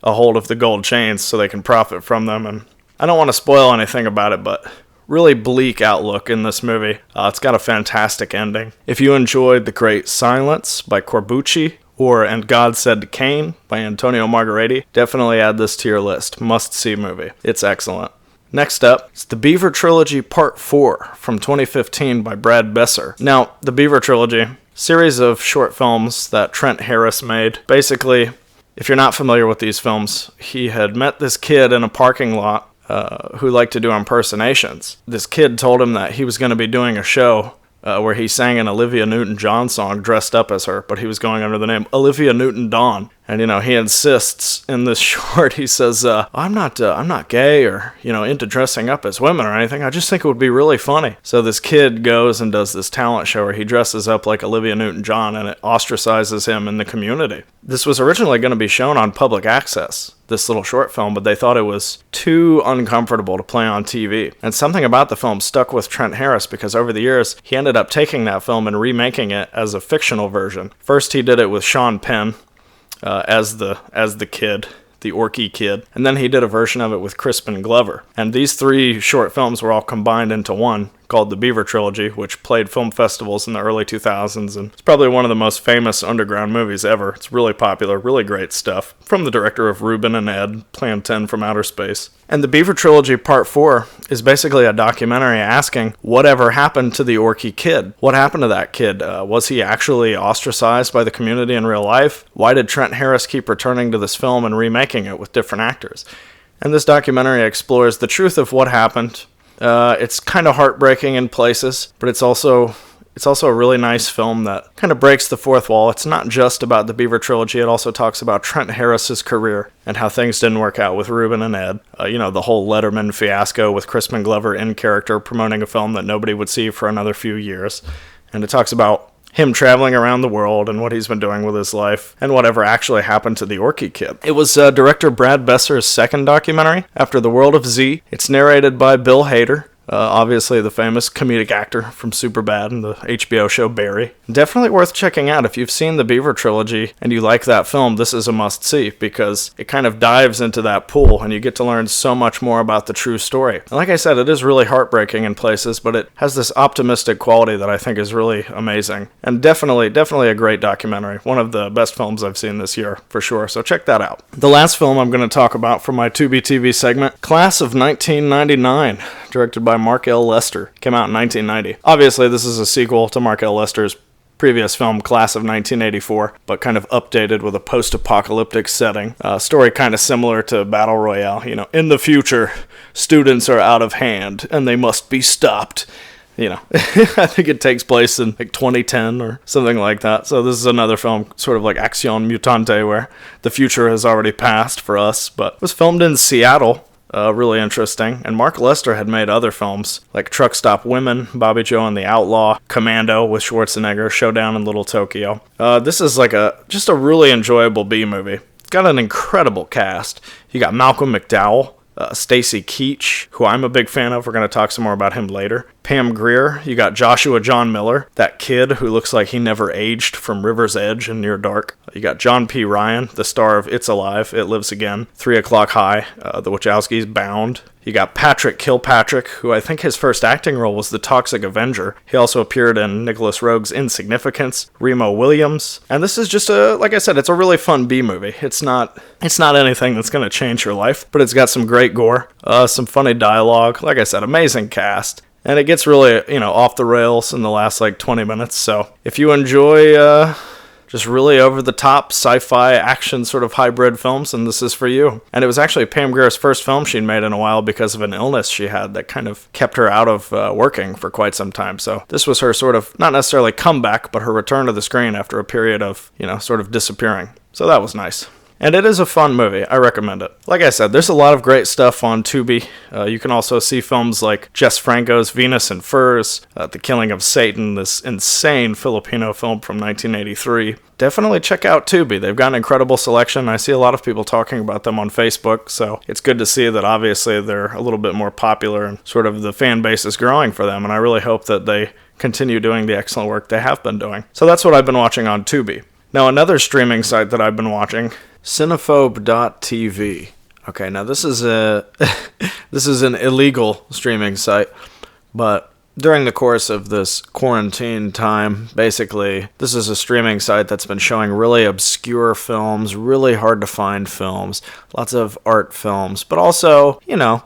a hold of the gold chains so they can profit from them. And I don't want to spoil anything about it, but really bleak outlook in this movie. It's got a fantastic ending. If you enjoyed The Great Silence by Corbucci or And God Said to Cain by Antonio Margheriti, definitely add this to your list. Must-see movie. It's excellent. Next up is the Beaver Trilogy Part 4 from 2015 by Brad Besser. Now, the Beaver Trilogy, series of short films that Trent Harris made. Basically, if you're not familiar with these films, he had met this kid in a parking lot who liked to do impersonations. This kid told him that he was going to be doing a show where he sang an Olivia Newton-John song dressed up as her, but he was going under the name Olivia Newton-Dawn. And, he insists in this short, he says, I'm not gay or, into dressing up as women or anything. I just think it would be really funny. So this kid goes and does this talent show where he dresses up like Olivia Newton-John, and it ostracizes him in the community. This was originally going to be shown on public access, this little short film, but they thought it was too uncomfortable to play on TV. And something about the film stuck with Trent Harris because over the years, he ended up taking that film and remaking it as a fictional version. First, he did it with Sean Penn, as the kid, the Orky kid, and then he did a version of it with Crispin Glover. And these three short films were all combined into one, called the Beaver Trilogy, which played film festivals in the early 2000s, and it's probably one of the most famous underground movies ever. It's really popular, really great stuff, from the director of Ruben and Ed, Plan 10 from Outer Space. And the Beaver Trilogy Part 4 is basically a documentary asking whatever happened to the Orky kid. What happened to that kid? Was he actually ostracized by the community in real life? Why did Trent Harris keep returning to this film and remaking it with different actors? And this documentary explores the truth of what happened. It's kind of heartbreaking in places, but it's also a really nice film that kind of breaks the fourth wall. It's not just about the Beaver Trilogy. It also talks about Trent Harris's career and how things didn't work out with Ruben and Ed. The whole Letterman fiasco with Crispin Glover in character promoting a film that nobody would see for another few years. And it talks about him traveling around the world and what he's been doing with his life and whatever actually happened to the Orky kid. It was director Brad Besser's second documentary after The World of Z. It's narrated by Bill Hader, obviously the famous comedic actor from Superbad and the HBO show Barry. Definitely worth checking out. If you've seen the Beaver Trilogy and you like that film, this is a must-see because it kind of dives into that pool and you get to learn so much more about the true story. And like I said, it is really heartbreaking in places, but it has this optimistic quality that I think is really amazing. And definitely a great documentary. One of the best films I've seen this year, for sure. So check that out. The last film I'm going to talk about for my 2BTV segment, Class of 1999, directed by Mark L. Lester. Came out in 1990. Obviously, this is a sequel to Mark L. Lester's previous film, Class of 1984, but kind of updated with a post-apocalyptic setting. Story kind of similar to Battle Royale. In the future, students are out of hand, and they must be stopped. I think it takes place in 2010 or something like that. So this is another film, sort of like Action Mutante, where the future has already passed for us, but it was filmed in Seattle. Really interesting. And Mark Lester had made other films like Truck Stop Women, Bobby Joe and the Outlaw, Commando with Schwarzenegger, Showdown in Little Tokyo. This is just a really enjoyable B movie. It's got an incredible cast. You got Malcolm McDowell, Stacy Keach, who I'm a big fan of. We're going to talk some more about him later. Pam Grier. You got Joshua John Miller, that kid who looks like he never aged from River's Edge and Near Dark. You got John P. Ryan, the star of It's Alive, It Lives Again, 3 O'Clock High, The Wachowskis, Bound. You got Patrick Kilpatrick, who I think his first acting role was the Toxic Avenger. He also appeared in Nicholas Roeg's Insignificance, Remo Williams. And this is just like I said, it's a really fun B movie. It's not anything that's going to change your life, but it's got some great gore, some funny dialogue. Like I said, amazing cast. And it gets really, off the rails in the last 20 minutes. So if you enjoy just really over-the-top sci-fi action sort of hybrid films, and this is for you. And it was actually Pam Grier's first film she'd made in a while because of an illness she had that kind of kept her out of working for quite some time. So this was her sort of, not necessarily comeback, but her return to the screen after a period of, sort of disappearing. So that was nice. And it is a fun movie. I recommend it. Like I said, there's a lot of great stuff on Tubi. You can also see films like Jess Franco's Venus and Furs, The Killing of Satan, this insane Filipino film from 1983. Definitely check out Tubi. They've got an incredible selection. I see a lot of people talking about them on Facebook, so it's good to see that obviously they're a little bit more popular and sort of the fan base is growing for them, and I really hope that they continue doing the excellent work they have been doing. So that's what I've been watching on Tubi. Now, another streaming site that I've been watching, Cinephobe.tv. Okay, now this is this is an illegal streaming site, but during the course of this quarantine time, basically, this is a streaming site that's been showing really obscure films, really hard to find films, lots of art films, but also, you know,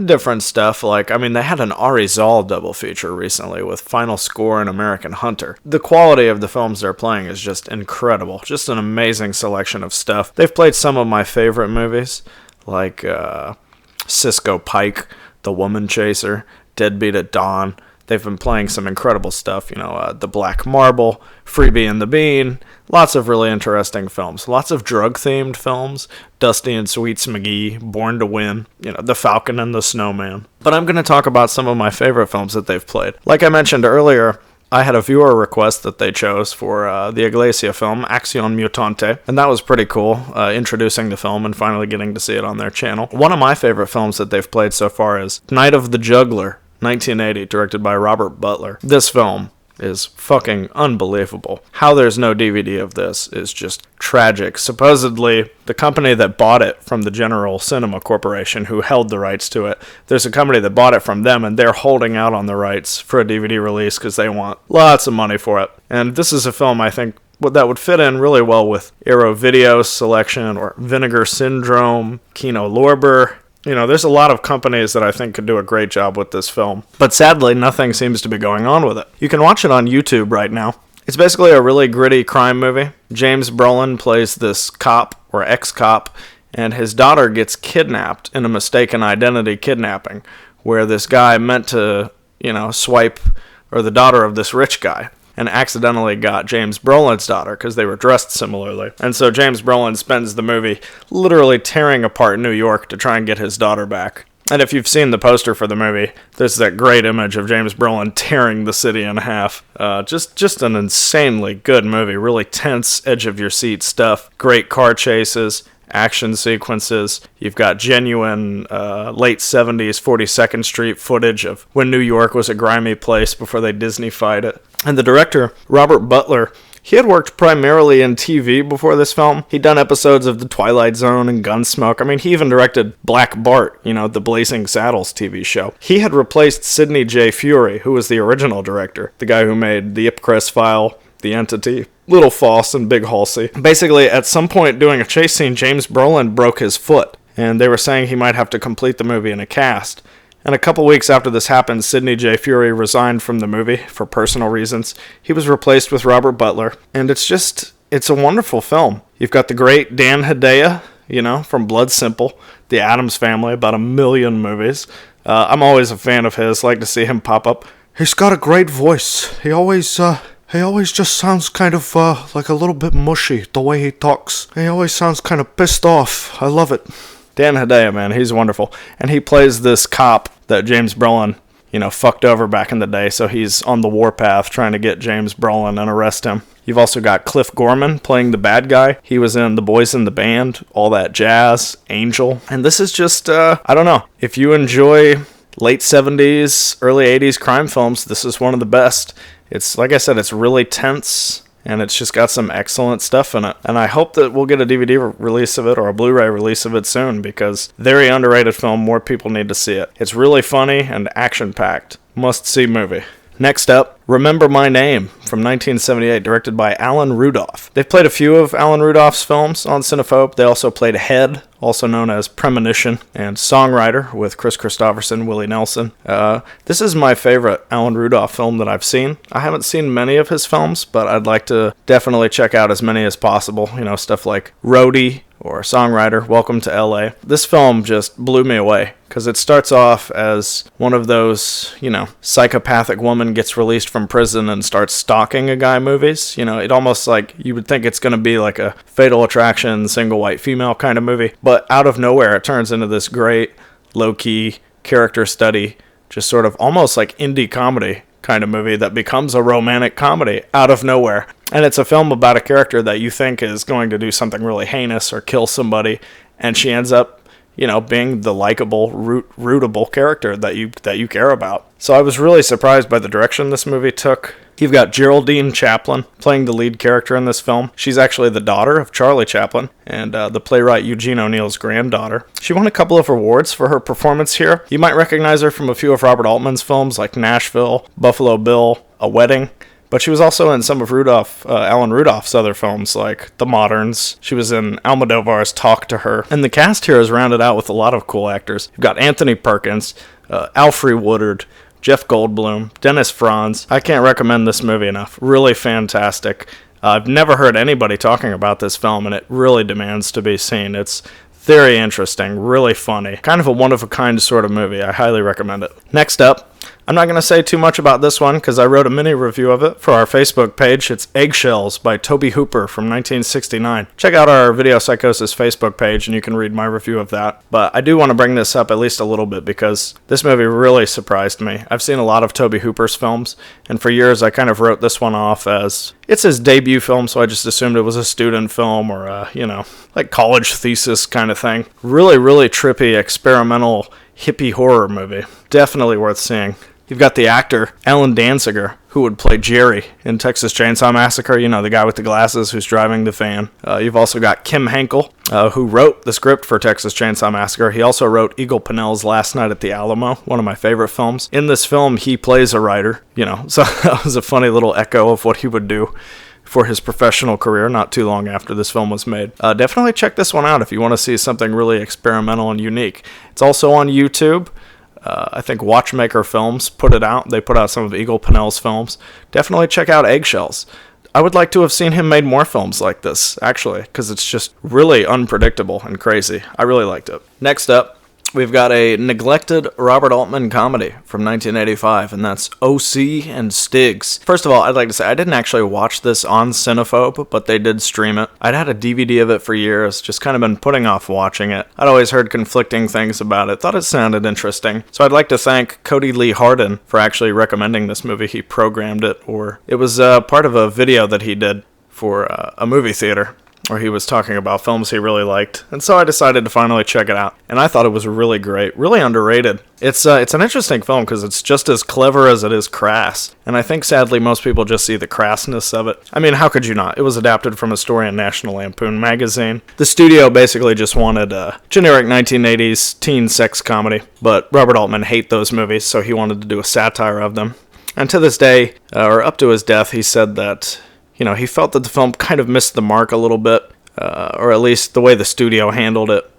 different stuff. Like, I mean, they had an Ari Zal double feature recently with Final Score and American Hunter. The quality of the films they're playing is just incredible. Just an amazing selection of stuff. They've played some of my favorite movies, like Cisco Pike, The Woman Chaser, Deadbeat at Dawn. They've been playing some incredible stuff, you know, The Black Marble, Freebie and the Bean, lots of really interesting films, lots of drug-themed films, Dusty and Sweets McGee, Born to Win, you know, The Falcon and the Snowman. But I'm going to talk about some of my favorite films that they've played. Like I mentioned earlier, I had a viewer request that they chose for the Iglesia film, Acción Mutante, and that was pretty cool, introducing the film and finally getting to see it on their channel. One of my favorite films that they've played so far is Night of the Juggler, 1980, directed by Robert Butler. This film is fucking unbelievable. How there's no DVD of this is just tragic. Supposedly, the company that bought it from the General Cinema Corporation, who held the rights to it, there's a company that bought it from them, and they're holding out on the rights for a DVD release because they want lots of money for it. And this is a film, I think, that would fit in really well with Arrow Video's selection, or Vinegar Syndrome, Kino Lorber. You know, there's a lot of companies that I think could do a great job with this film. But sadly, nothing seems to be going on with it. You can watch it on YouTube right now. It's basically a really gritty crime movie. James Brolin plays this cop, or ex-cop, and his daughter gets kidnapped in a mistaken identity kidnapping, where this guy meant to, you know, swipe, or the daughter of this rich guy, and accidentally got James Brolin's daughter because they were dressed similarly. And so James Brolin spends the movie literally tearing apart New York to try and get his daughter back. And if you've seen the poster for the movie, there's that great image of James Brolin tearing the city in half. Just an insanely good movie. Really tense, edge-of-your-seat stuff. Great car chases, action sequences. You've got genuine late 70s 42nd Street footage of when New York was a grimy place before they Disney-fied it. And the director, Robert Butler, he had worked primarily in TV before this film. He'd done episodes of The Twilight Zone and Gunsmoke. I mean, he even directed Black Bart, you know, the Blazing Saddles TV show. He had replaced Sidney J. Furie, who was the original director, the guy who made The Ipcress File, The Entity, Little Foss, and Big Halsey. Basically, at some point during a chase scene, James Brolin broke his foot, and they were saying he might have to complete the movie in a cast. And a couple weeks after this happened, Sidney J. Furie resigned from the movie for personal reasons. He was replaced with Robert Butler, and it's a wonderful film. You've got the great Dan Hedaya, you know, from Blood Simple, The Addams Family, about 1 million movies. I'm always a fan of his, like to see him pop up. He's got a great voice. He always just sounds kind of like a little bit mushy, the way he talks. He always sounds kind of pissed off. I love it. Dan Hedaya, man, he's wonderful. And he plays this cop that James Brolin, you know, fucked over back in the day, so he's on the warpath trying to get James Brolin and arrest him. You've also got Cliff Gorman playing the bad guy. He was in The Boys in the Band, All That Jazz, Angel. And this is just, I don't know. If you enjoy late 70s, early 80s crime films, this is one of the best. It's, like I said, it's really tense, and it's just got some excellent stuff in it. And I hope that we'll get a DVD release of it or a Blu-ray release of it soon, because very underrated film, more people need to see it. It's really funny and action-packed. Must-see movie. Next up, Remember My Name from 1978, directed by Alan Rudolph. They've played a few of Alan Rudolph's films on Cinephobe. They also played Head, also known as Premonition, and Songwriter with Chris Christopherson, Willie Nelson. This is my favorite Alan Rudolph film that I've seen. I haven't seen many of his films, but I'd like to definitely check out as many as possible. You know, stuff like Roadie or songwriter, Welcome to LA. This film just blew me away because it starts off as one of those, psychopathic woman gets released from prison and starts stalking a guy movies. It almost like you would think it's going to be like a Fatal Attraction, single white female kind of movie. But out of nowhere, it turns into this great, low-key character study, just sort of almost like indie comedy kind of movie that becomes a romantic comedy out of nowhere. And it's a film about a character that you think is going to do something really heinous or kill somebody, and she ends up, being the likable, rootable character that you care about. So I was really surprised by the direction this movie took. You've got Geraldine Chaplin playing the lead character in this film. She's actually the daughter of Charlie Chaplin and the playwright Eugene O'Neill's granddaughter. She won a couple of awards for her performance here. You might recognize her from a few of Robert Altman's films like Nashville, Buffalo Bill, A Wedding. But she was also in some of Alan Rudolph's other films like The Moderns. She was in Almodovar's Talk to Her. And the cast here is rounded out with a lot of cool actors. You've got Anthony Perkins, Alfre Woodard, Jeff Goldblum, Dennis Franz. I can't recommend this movie enough. Really fantastic. I've never heard anybody talking about this film, and it really demands to be seen. It's very interesting, really funny. Kind of a one-of-a-kind sort of movie. I highly recommend it. Next up, I'm not going to say too much about this one because I wrote a mini review of it for our Facebook page. It's Eggshells by Tobe Hooper from 1969. Check out our Video Psychosis Facebook page and you can read my review of that. But I do want to bring this up at least a little bit because this movie really surprised me. I've seen a lot of Tobe Hooper's films, and for years I kind of wrote this one off as it's his debut film, so I just assumed it was a student film or like college thesis kind of thing. Really, really trippy, experimental, hippie horror movie. Definitely worth seeing. You've got the actor, Alan Danziger, who would play Jerry in Texas Chainsaw Massacre, the guy with the glasses who's driving the van. You've also got Kim Henkel, who wrote the script for Texas Chainsaw Massacre. He also wrote Eagle Pennell's Last Night at the Alamo, one of my favorite films. In this film, he plays a writer, so that was a funny little echo of what he would do for his professional career not too long after this film was made. Definitely check this one out if you want to see something really experimental and unique. It's also on YouTube. I think Watchmaker Films put it out. They put out some of Eagle Pennell's films. Definitely check out Eggshells. I would like to have seen him made more films like this, actually, because it's just really unpredictable and crazy. I really liked it. Next up, we've got a neglected Robert Altman comedy from 1985, and that's O.C. and Stiggs. First of all, I'd like to say I didn't actually watch this on Cinephobe, but they did stream it. I'd had a DVD of it for years, just kind of been putting off watching it. I'd always heard conflicting things about it, thought it sounded interesting. So I'd like to thank Cody Lee Hardin for actually recommending this movie. He programmed it, or it was part of a video that he did for a movie theater, where he was talking about films he really liked. And so I decided to finally check it out. And I thought it was really great, really underrated. It's an interesting film because it's just as clever as it is crass. And I think sadly most people just see the crassness of it. I mean, how could you not? It was adapted from a story in National Lampoon magazine. The studio basically just wanted a generic 1980s teen sex comedy. But Robert Altman hated those movies, so he wanted to do a satire of them. And to this day, or up to his death, he said that he felt that the film kind of missed the mark a little bit, or at least the way the studio handled it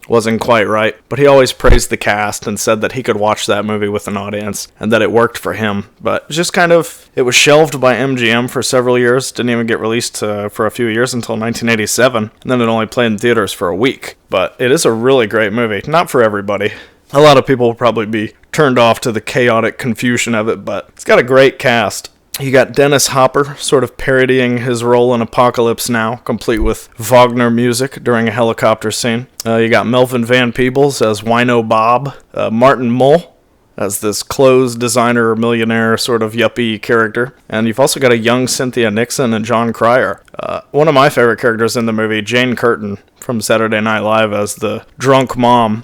wasn't quite right. But he always praised the cast and said that he could watch that movie with an audience and that it worked for him. But just it was shelved by MGM for several years, didn't even get released for a few years until 1987, and then it only played in theaters for a week. But it is a really great movie, not for everybody. A lot of people will probably be turned off to the chaotic confusion of it, but it's got a great cast. You got Dennis Hopper sort of parodying his role in Apocalypse Now, complete with Wagner music during a helicopter scene. You got Melvin Van Peebles as Wino Bob, Martin Mull as this clothes designer, millionaire sort of yuppie character. And you've also got a young Cynthia Nixon and John Cryer. One of my favorite characters in the movie, Jane Curtin from Saturday Night Live as the drunk mom.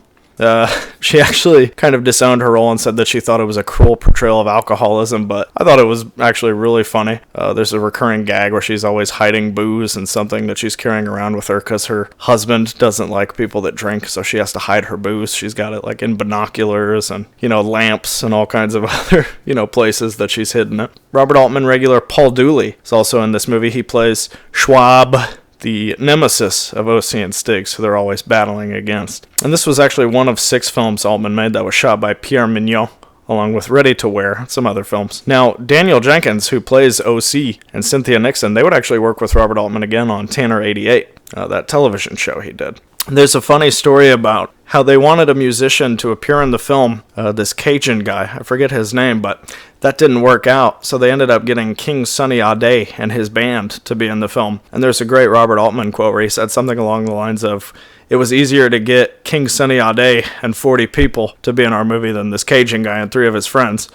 She actually kind of disowned her role and said that she thought it was a cruel portrayal of alcoholism, but I thought it was actually really funny. There's a recurring gag where she's always hiding booze and something that she's carrying around with her because her husband doesn't like people that drink, so she has to hide her booze. She's got it like in binoculars and, lamps and all kinds of other, places that she's hidden it. Robert Altman regular Paul Dooley is also in this movie. He plays Schwab, the nemesis of O.C. and Stiggs, who they're always battling against. And this was actually one of 6 films Altman made that was shot by Pierre Mignot, along with Ready to Wear and some other films. Now, Daniel Jenkins, who plays O.C. and Cynthia Nixon, they would actually work with Robert Altman again on Tanner 88. that television show he did. There's a funny story about how they wanted a musician to appear in the film, this Cajun guy, I forget his name, but that didn't work out, so they ended up getting King Sunny Ade and his band to be in the film. And there's a great Robert Altman quote where he said something along the lines of, "It was easier to get King Sunny Ade and 40 people to be in our movie than this Cajun guy and 3 of his friends."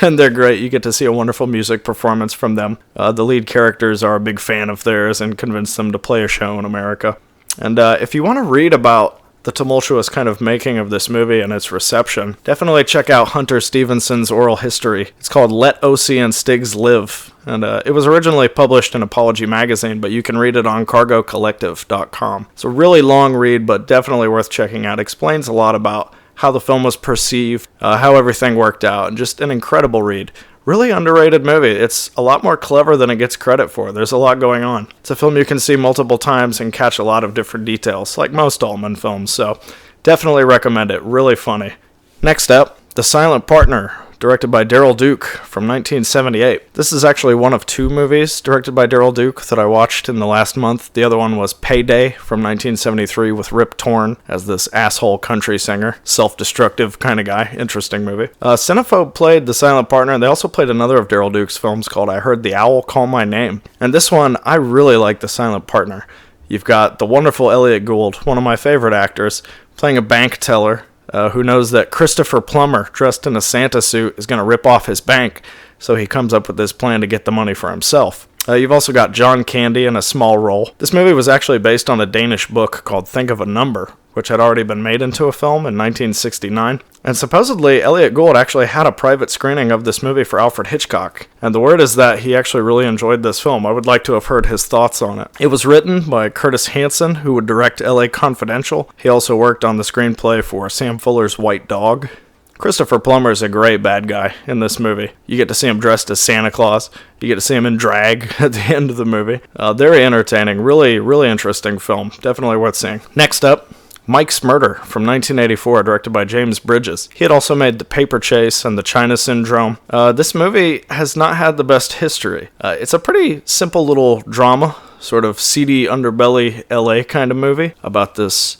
And they're great. You get to see a wonderful music performance from them. The lead characters are a big fan of theirs and convinced them to play a show in America. And if you want to read about the tumultuous kind of making of this movie and its reception, definitely check out Hunter Stevenson's oral history. It's called Let O.C. and Stiggs Live. And it was originally published in Apology magazine, but you can read it on cargocollective.com. It's a really long read, but definitely worth checking out. It explains a lot about how the film was perceived, how everything worked out, and just an incredible read. Really underrated movie. It's a lot more clever than it gets credit for. There's a lot going on. It's a film you can see multiple times and catch a lot of different details, like most Altman films, so definitely recommend it. Really funny. Next up, The Silent Partner, directed by Daryl Duke from 1978. This is actually one of 2 movies directed by Daryl Duke that I watched in the last month. The other one was Payday from 1973 with Rip Torn as this asshole country singer. Self-destructive kind of guy. Interesting movie. Cinephobe played The Silent Partner, and they also played another of Daryl Duke's films called I Heard the Owl Call My Name. And this one, I really like The Silent Partner. You've got the wonderful Elliot Gould, one of my favorite actors, playing a bank teller who knows that Christopher Plummer, dressed in a Santa suit, is going to rip off his bank, so he comes up with this plan to get the money for himself. You've also got John Candy in a small role. This movie was actually based on a Danish book called Think of a Number, which had already been made into a film in 1969. And supposedly, Elliot Gould actually had a private screening of this movie for Alfred Hitchcock. And the word is that he actually really enjoyed this film. I would like to have heard his thoughts on it. It was written by Curtis Hanson, who would direct LA Confidential. He also worked on the screenplay for Sam Fuller's White Dog. Christopher Plummer is a great bad guy in this movie. You get to see him dressed as Santa Claus. You get to see him in drag at the end of the movie. Very entertaining. Really, really interesting film. Definitely worth seeing. Next up, Mike's Murder from 1984, directed by James Bridges. He had also made The Paper Chase and The China Syndrome. This movie has not had the best history. It's a pretty simple little drama, sort of seedy underbelly LA kind of movie about this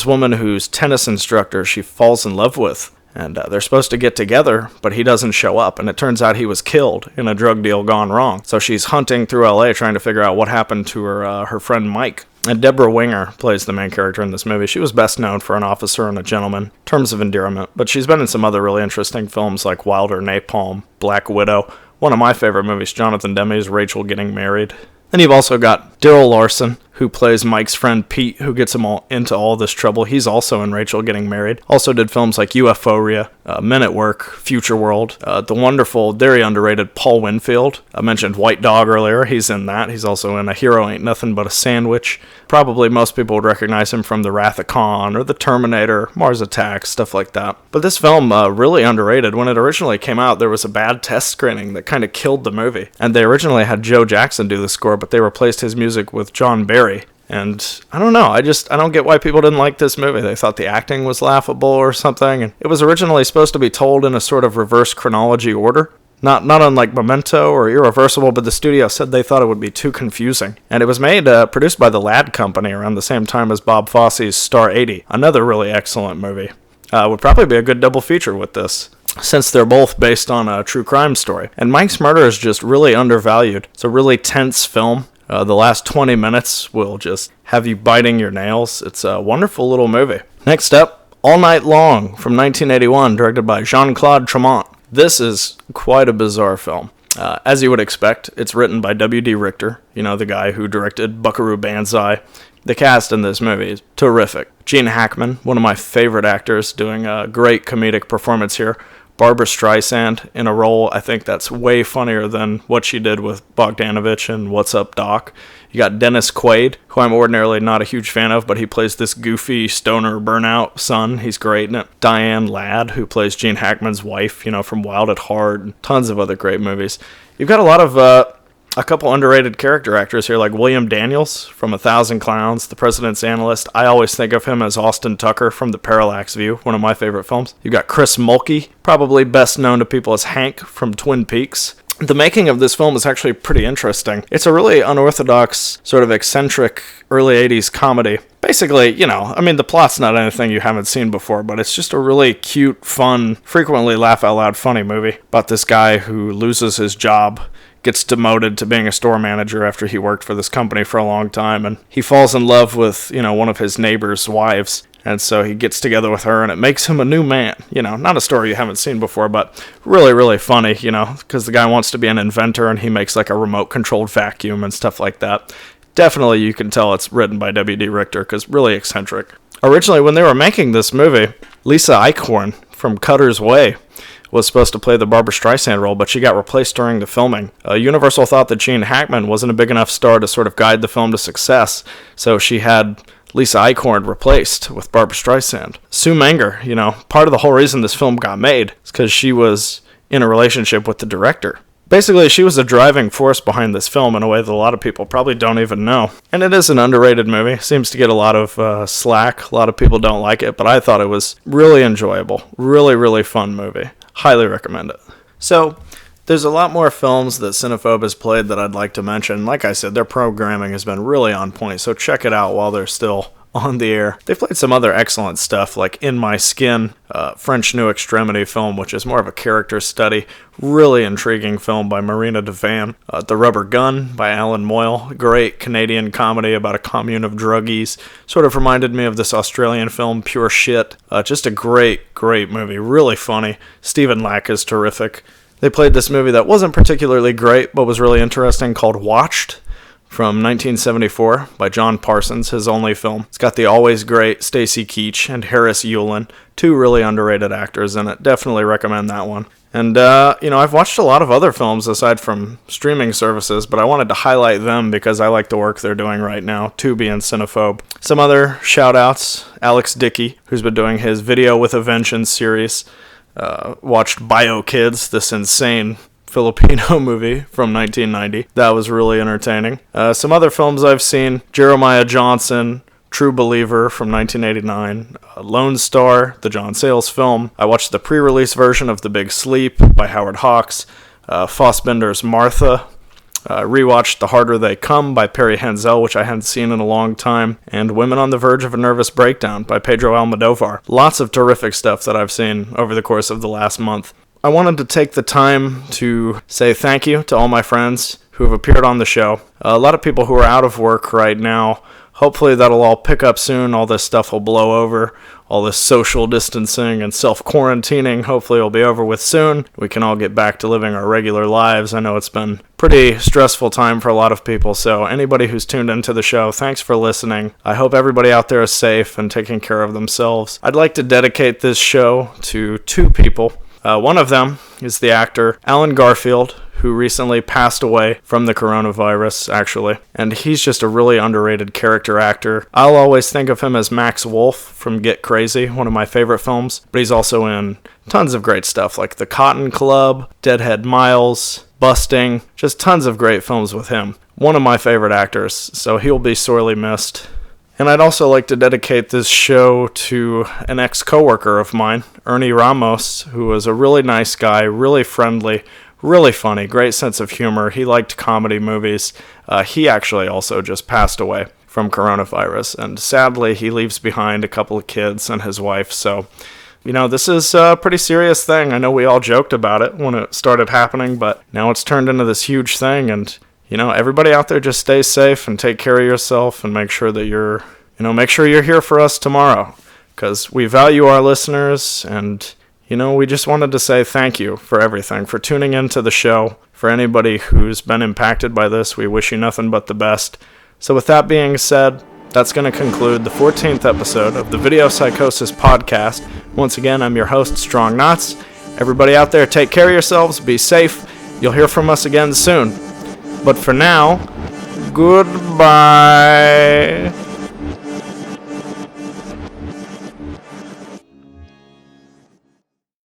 woman whose tennis instructor she falls in love with. And they're supposed to get together, but he doesn't show up, and it turns out he was killed in a drug deal gone wrong. So she's hunting through LA trying to figure out what happened to her friend Mike. And Deborah Winger plays the main character in this movie. She was best known for An Officer and a Gentleman, Terms of Endearment, but she's been in some other really interesting films like Wilder, Napalm, Black Widow. One of my favorite movies, Jonathan Demme's Rachel Getting Married. Then you've also got Daryl Larson, who plays Mike's friend Pete, who gets him all into all this trouble. He's also in Rachel Getting Married. Also did films like UFOria, Men at Work, Future World, the wonderful, very underrated Paul Winfield. I mentioned White Dog earlier. He's in that. He's also in A Hero Ain't Nothing But a Sandwich. Probably most people would recognize him from The Wrath of Khan or The Terminator, Mars Attacks, stuff like that. But this film, really underrated. When it originally came out, there was a bad test screening that kind of killed the movie. And they originally had Joe Jackson do the score, but they replaced his music with John Barry. And I don't know, I don't get why people didn't like this movie. They thought the acting was laughable or something. And it was originally supposed to be told in a sort of reverse chronology order. Not unlike Memento or Irreversible, but the studio said they thought it would be too confusing. And it was produced by the Ladd Company around the same time as Bob Fosse's Star 80. Another really excellent movie. Would probably be a good double feature with this, since they're both based on a true crime story. And Mike's Murder is just really undervalued. It's a really tense film. The last 20 minutes will just have you biting your nails. It's a wonderful little movie. Next up, All Night Long from 1981, directed by Jean-Claude Tremont. This is quite a bizarre film. As you would expect, it's written by W.D. Richter, the guy who directed Buckaroo Banzai. The cast in this movie is terrific. Gene Hackman, one of my favorite actors, doing a great comedic performance here. Barbra Streisand in a role I think that's way funnier than what she did with Bogdanovich and What's Up Doc. You got Dennis Quaid, who I'm ordinarily not a huge fan of, but he plays this goofy stoner burnout son. He's great in it. Diane Ladd, who plays Gene Hackman's wife, from Wild at Heart, and tons of other great movies. You've got a lot of a couple underrated character actors here, like William Daniels from 1,000 Clowns, The President's Analyst. I always think of him as Austin Tucker from The Parallax View, one of my favorite films. You've got Chris Mulkey, probably best known to people as Hank from Twin Peaks. The making of this film is actually pretty interesting. It's a really unorthodox, sort of eccentric early 80s comedy. Basically, the plot's not anything you haven't seen before, but it's just a really cute, fun, frequently laugh-out-loud funny movie about this guy who loses his job, gets demoted to being a store manager after he worked for this company for a long time, and he falls in love with, one of his neighbor's wives. And so he gets together with her, and it makes him a new man. Not a story you haven't seen before, but really, really funny, because the guy wants to be an inventor, and he makes like a remote-controlled vacuum and stuff like that. Definitely, you can tell it's written by W.D. Richter, because really eccentric. Originally, when they were making this movie, Lisa Eichhorn from Cutter's Way was supposed to play the Barbra Streisand role, but she got replaced during the filming. Universal thought that Gene Hackman wasn't a big enough star to sort of guide the film to success, so she had Lisa Eichhorn replaced with Barbra Streisand. Sue Menger, part of the whole reason this film got made is because she was in a relationship with the director. Basically, she was a driving force behind this film in a way that a lot of people probably don't even know. And it is an underrated movie. Seems to get a lot of slack. A lot of people don't like it, but I thought it was really enjoyable. Really, really fun movie. Highly recommend it. So, there's a lot more films that Cinephobe has played that I'd like to mention. Like I said, their programming has been really on point, so check it out while they're still on the air. They've played some other excellent stuff, like In My Skin, French New Extremity film, which is more of a character study. Really intriguing film by Marina DeVan. The Rubber Gun by Alan Moyle. Great Canadian comedy about a commune of druggies. Sort of reminded me of this Australian film, Pure Shit. Just a great, great movie. Really funny. Stephen Lack is terrific. They played this movie that wasn't particularly great, but was really interesting, called Watched, from 1974 by John Parsons, his only film. It's got the always great Stacy Keach and Harris Yulin, two really underrated actors in it. Definitely recommend that one. And, I've watched a lot of other films aside from streaming services, but I wanted to highlight them because I like the work they're doing right now, Tubi and Cinephobe. Some other shout-outs, Alex Dickey, who's been doing his Video with a Vengeance series. Watched Bio Kids, this insane Filipino movie from 1990. That was really entertaining. Some other films I've seen, Jeremiah Johnson, True Believer from 1989, Lone Star, the John Sayles film. I watched the pre-release version of The Big Sleep by Howard Hawks, Fassbender's Martha, rewatched The Harder They Come by Perry Henzel, which I hadn't seen in a long time, and Women on the Verge of a Nervous Breakdown by Pedro Almodovar. Lots of terrific stuff that I've seen over the course of the last month. I wanted to take the time to say thank you to all my friends who have appeared on the show. A lot of people who are out of work right now. Hopefully that'll all pick up soon. All this stuff will blow over. All this social distancing and self-quarantining hopefully will be over with soon. We can all get back to living our regular lives. I know it's been a pretty stressful time for a lot of people, so anybody who's tuned into the show, thanks for listening. I hope everybody out there is safe and taking care of themselves. I'd like to dedicate this show to two people. One of them is the actor Alan Garfield, who recently passed away from the coronavirus, actually. And he's just a really underrated character actor. I'll always think of him as Max Wolf from Get Crazy, one of my favorite films. But he's also in tons of great stuff, like The Cotton Club, Deadhead Miles, Busting. Just tons of great films with him. One of my favorite actors, so he'll be sorely missed. And I'd also like to dedicate this show to an ex-coworker of mine, Ernie Ramos, who was a really nice guy, really friendly, really funny, great sense of humor. He liked comedy movies. He actually also just passed away from coronavirus, and sadly he leaves behind a couple of kids and his wife, so this is a pretty serious thing. I know we all joked about it when it started happening, but now it's turned into this huge thing, and everybody out there just stay safe and take care of yourself and make sure that you're here for us tomorrow, because we value our listeners, and we just wanted to say thank you for everything, for tuning into the show. For anybody who's been impacted by this, we wish you nothing but the best. So with that being said, that's going to conclude the 14th episode of the Video Psychosis podcast. Once again, I'm your host, Strong Knots. Everybody out there, take care of yourselves, be safe. You'll hear from us again soon. But for now, goodbye.